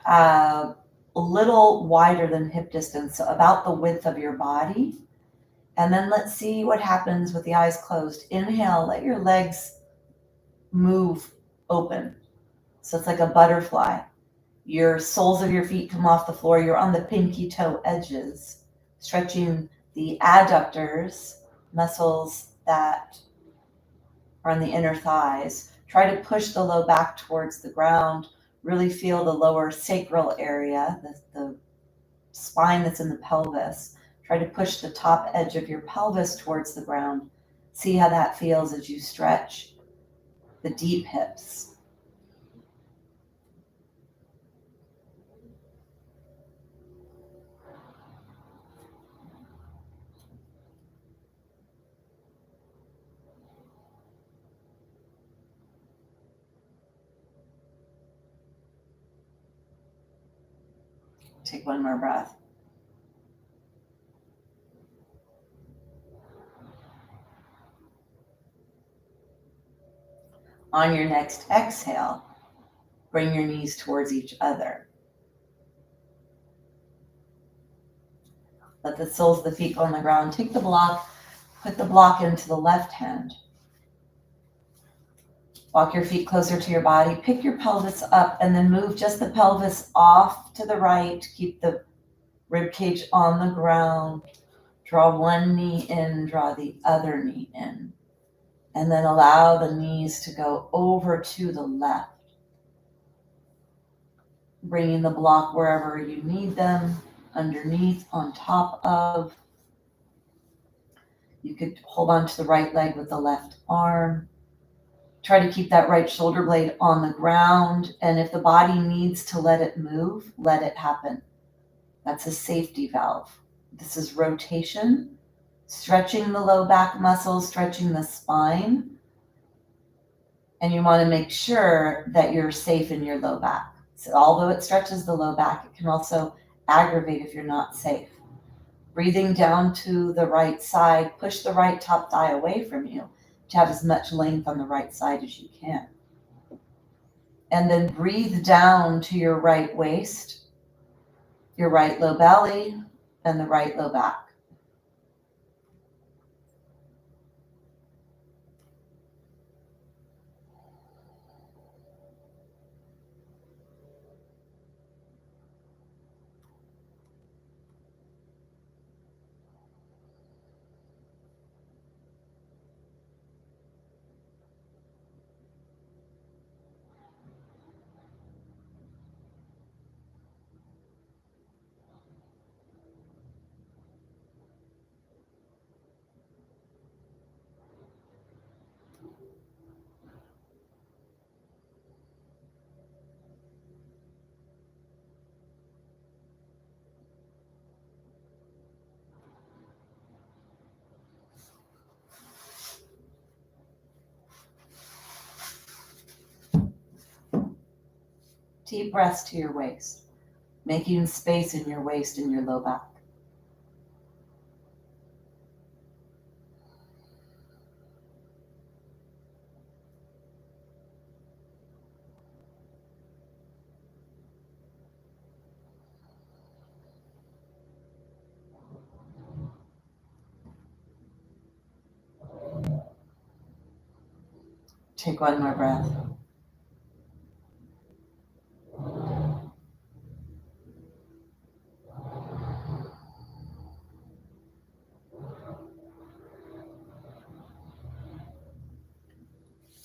a little wider than hip distance, so about the width of your body. And then let's see what happens with the eyes closed. Inhale, let your legs move open. So it's like a butterfly. Your soles of your feet come off the floor. You're on the pinky toe edges, stretching the adductors, muscles that are on the inner thighs. Try to push the low back towards the ground. Really feel the lower sacral area, the spine that's in the pelvis. Try to push the top edge of your pelvis towards the ground. See how that feels as you stretch the deep hips. Take one more breath. On your next exhale, bring your knees towards each other. Let the soles of the feet go on the ground. Take the block, put the block into the left hand. Walk your feet closer to your body. Pick your pelvis up and then move just the pelvis off to the right. Keep the rib cage on the ground. Draw one knee in, draw the other knee in. And then allow the knees to go over to the left. Bringing the block wherever you need them, underneath, on top of. You could hold on to the right leg with the left arm. Try to keep that right shoulder blade on the ground. And if the body needs to let it move, let it happen. That's a safety valve. This is rotation, stretching the low back muscles, stretching the spine. And you want to make sure that you're safe in your low back. So although it stretches the low back, it can also aggravate if you're not safe. Breathing down to the right side, push the right top thigh away from you to have as much length on the right side as you can. And then breathe down to your right waist, your right low belly, and the right low back. Deep breaths to your waist, making space in your waist and your low back. Take one more breath.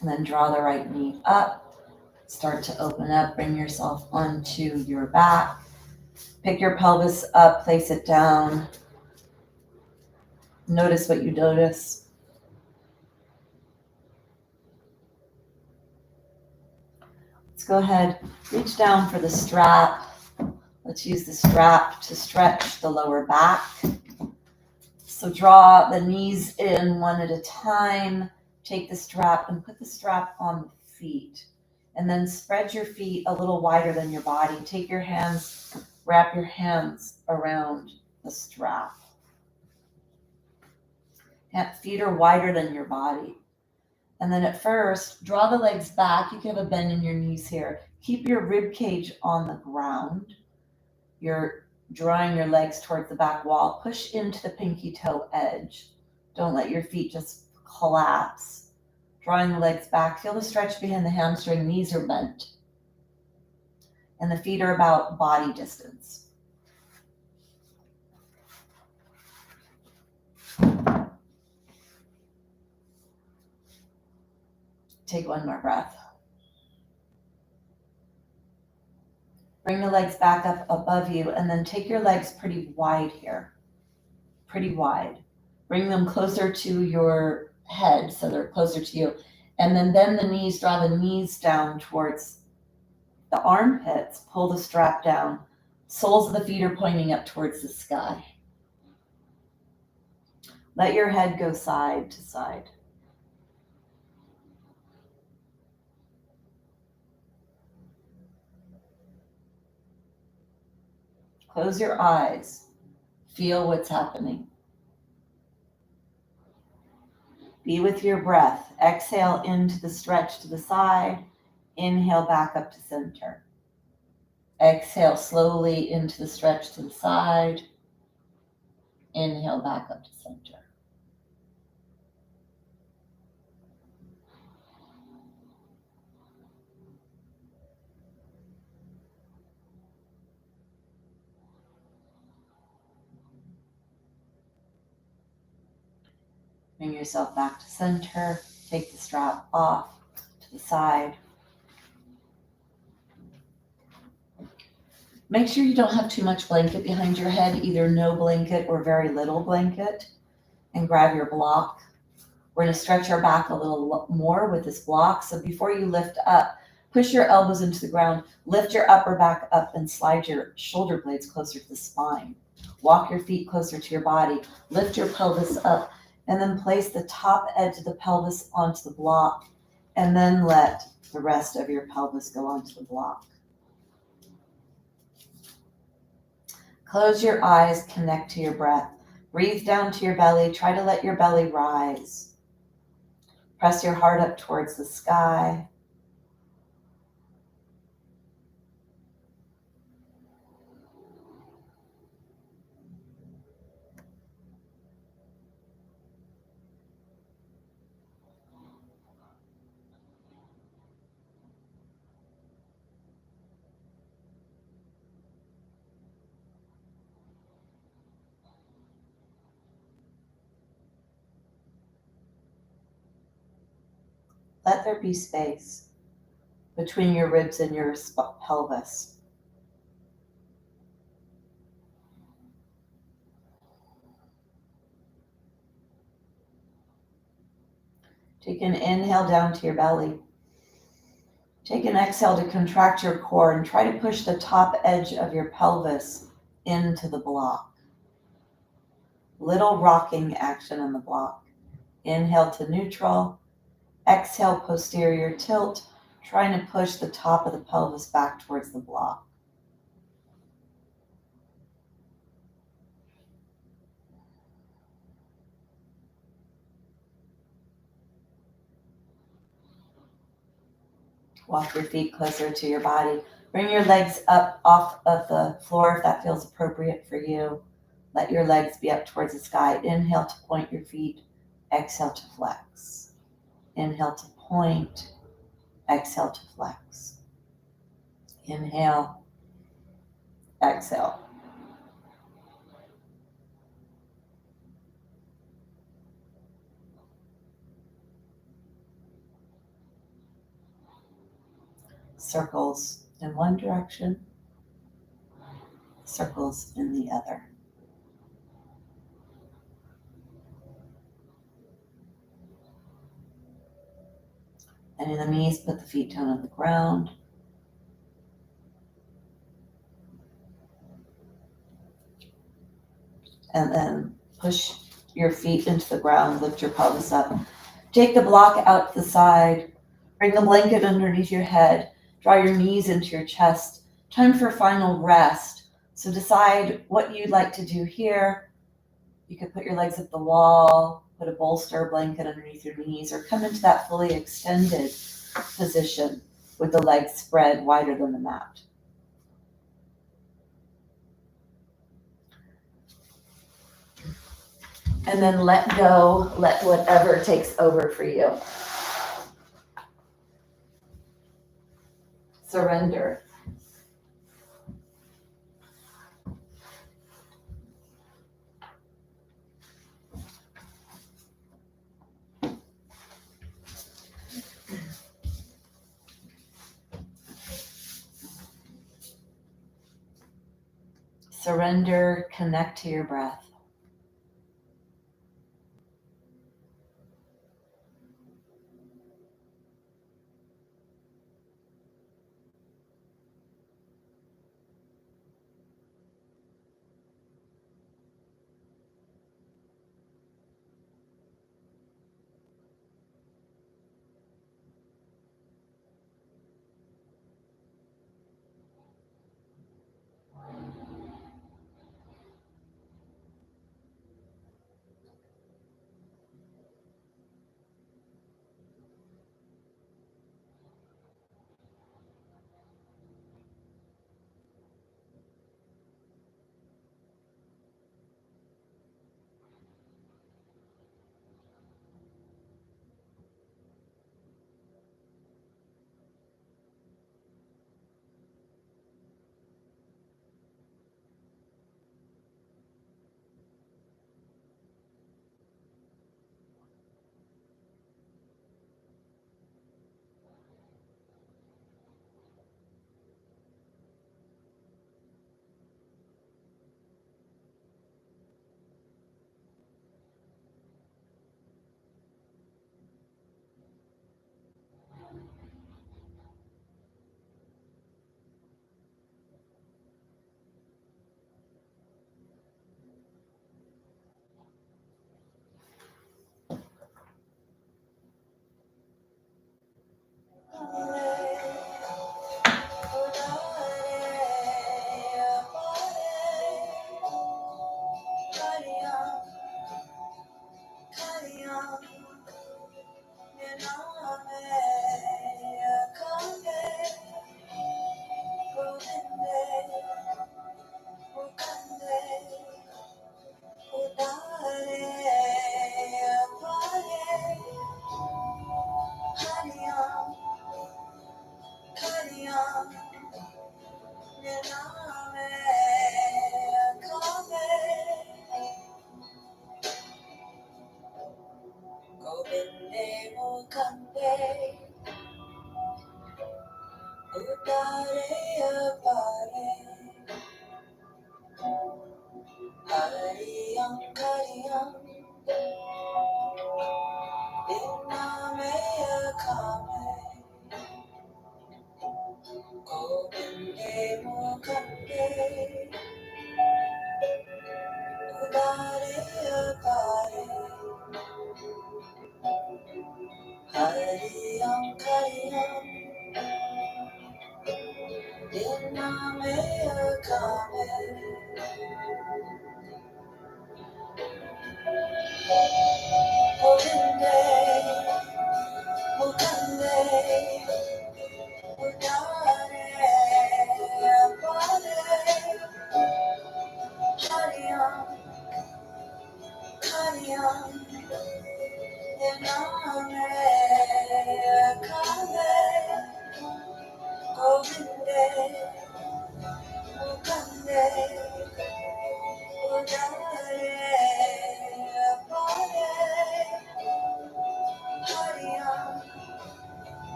And then draw the right knee up. Start to open up. Bring yourself onto your back. Pick your pelvis up. Place it down. Notice what you notice. Let's go ahead. Reach down for the strap. Let's use the strap to stretch the lower back. So draw the knees in one at a time. Take the strap and put the strap on the feet. And then spread your feet a little wider than your body. Take your hands, wrap your hands around the strap. Feet are wider than your body. And then at first, draw the legs back. You can have a bend in your knees here. Keep your rib cage on the ground. You're drawing your legs towards the back wall. Push into the pinky toe edge. Don't let your feet just collapse. Drawing the legs back. Feel the stretch behind the hamstring. Knees are bent. And the feet are about body distance. Take one more breath. Bring the legs back up above you and then take your legs pretty wide here. Pretty wide. Bring them closer to your head so they're closer to you. And then bend the knees, draw the knees down towards the armpits. Pull the strap down. Soles of the feet are pointing up towards the sky. Let your head go side to side. Close your eyes. Feel what's happening. Be with your breath. Exhale into the stretch to the side. Inhale back up to center. Exhale slowly into the stretch to the side. Inhale back up to center. Bring yourself back to center. Take the strap off to the side. Make sure you don't have too much blanket behind your head, either no blanket or very little blanket, and grab your block. We're going to stretch our back a little more with this block. So before you lift up, push your elbows into the ground, lift your upper back up and slide your shoulder blades closer to the spine. Walk your feet closer to your body, lift your pelvis up, and then place the top edge of the pelvis onto the block, and then let the rest of your pelvis go onto the block. Close your eyes, connect to your breath. Breathe down to your belly. Try to let your belly rise. Press your heart up towards the sky. Let there be space between your ribs and your pelvis. Take an inhale down to your belly. Take an exhale to contract your core and try to push the top edge of your pelvis into the block. Little rocking action on the block. Inhale to neutral. Exhale, posterior tilt. trying to push the top of the pelvis back towards the block. Walk your feet closer to your body. Bring your legs up off of the floor if that feels appropriate for you. Let your legs be up towards the sky. Inhale to point your feet. Exhale to flex. Inhale to point. Exhale to flex. Inhale. Exhale. Circles in one direction, circles in the other. And in the knees, put the feet down on the ground. And then push your feet into the ground, lift your pelvis up. Take the block out to the side. Bring the blanket underneath your head. Draw your knees into your chest. Time for final rest. So decide what you'd like to do here. You could put your legs at the wall, put a bolster blanket underneath your knees, or come into that fully extended position with the legs spread wider than the mat. And then let go, let whatever takes over for you. Surrender. Surrender, connect to your breath.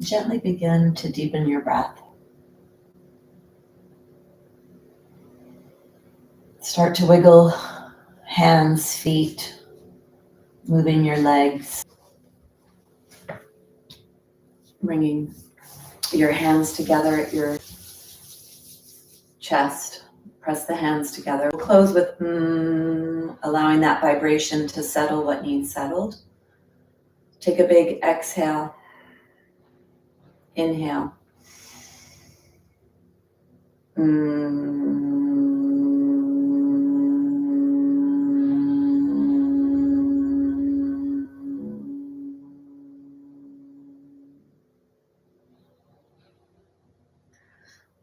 Gently begin to deepen your breath. Start to wiggle hands, feet, moving your legs. Bringing your hands together at your chest. Press the hands together. We'll close with allowing that vibration to settle what needs settled. Take a big exhale. Inhale.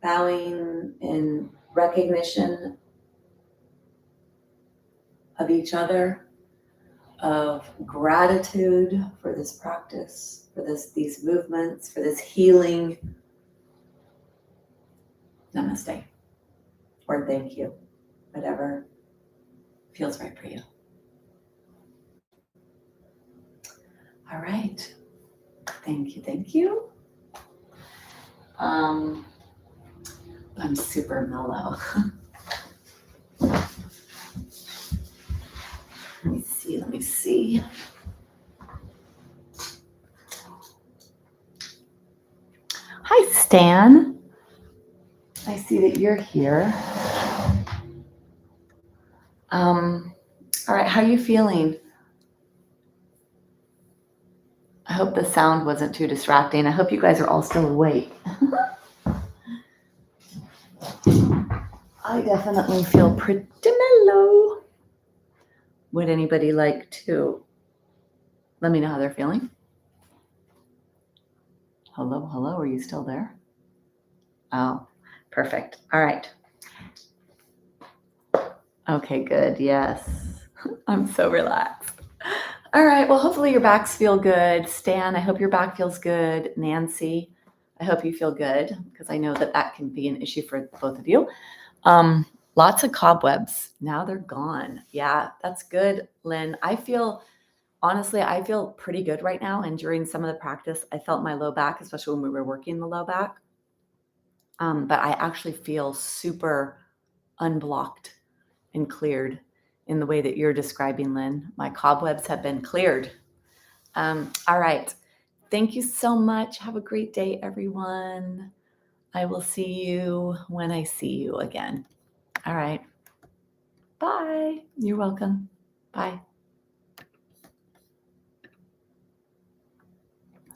Bowing in recognition of each other, of gratitude for this practice, for these movements, for this healing. Namaste. Or thank you. Whatever feels right for you. All right. Thank you. Thank you. I'm super mellow. Let me see. Hi, Stan. I see that you're here. All right, how are you feeling? I hope the sound wasn't too distracting. I hope you guys are all still awake. I definitely feel pretty mellow. Would anybody like to let me know how they're feeling? Hello, hello, are you still there? Oh, perfect. All right. Okay, good. Yes. I'm so relaxed. All right. Well, hopefully your backs feel good. Stan, I hope your back feels good. Nancy, I hope you feel good because I know that can be an issue for both of you. Lots of cobwebs. Now they're gone. Yeah, that's good, Lynn. Honestly, I feel pretty good right now. And during some of the practice, I felt my low back, especially when we were working the low back. But I actually feel super unblocked and cleared in the way that you're describing, Lynn. My cobwebs have been cleared. All right. Thank you so much. Have a great day, everyone. I will see you when I see you again. All right. Bye. You're welcome. Bye.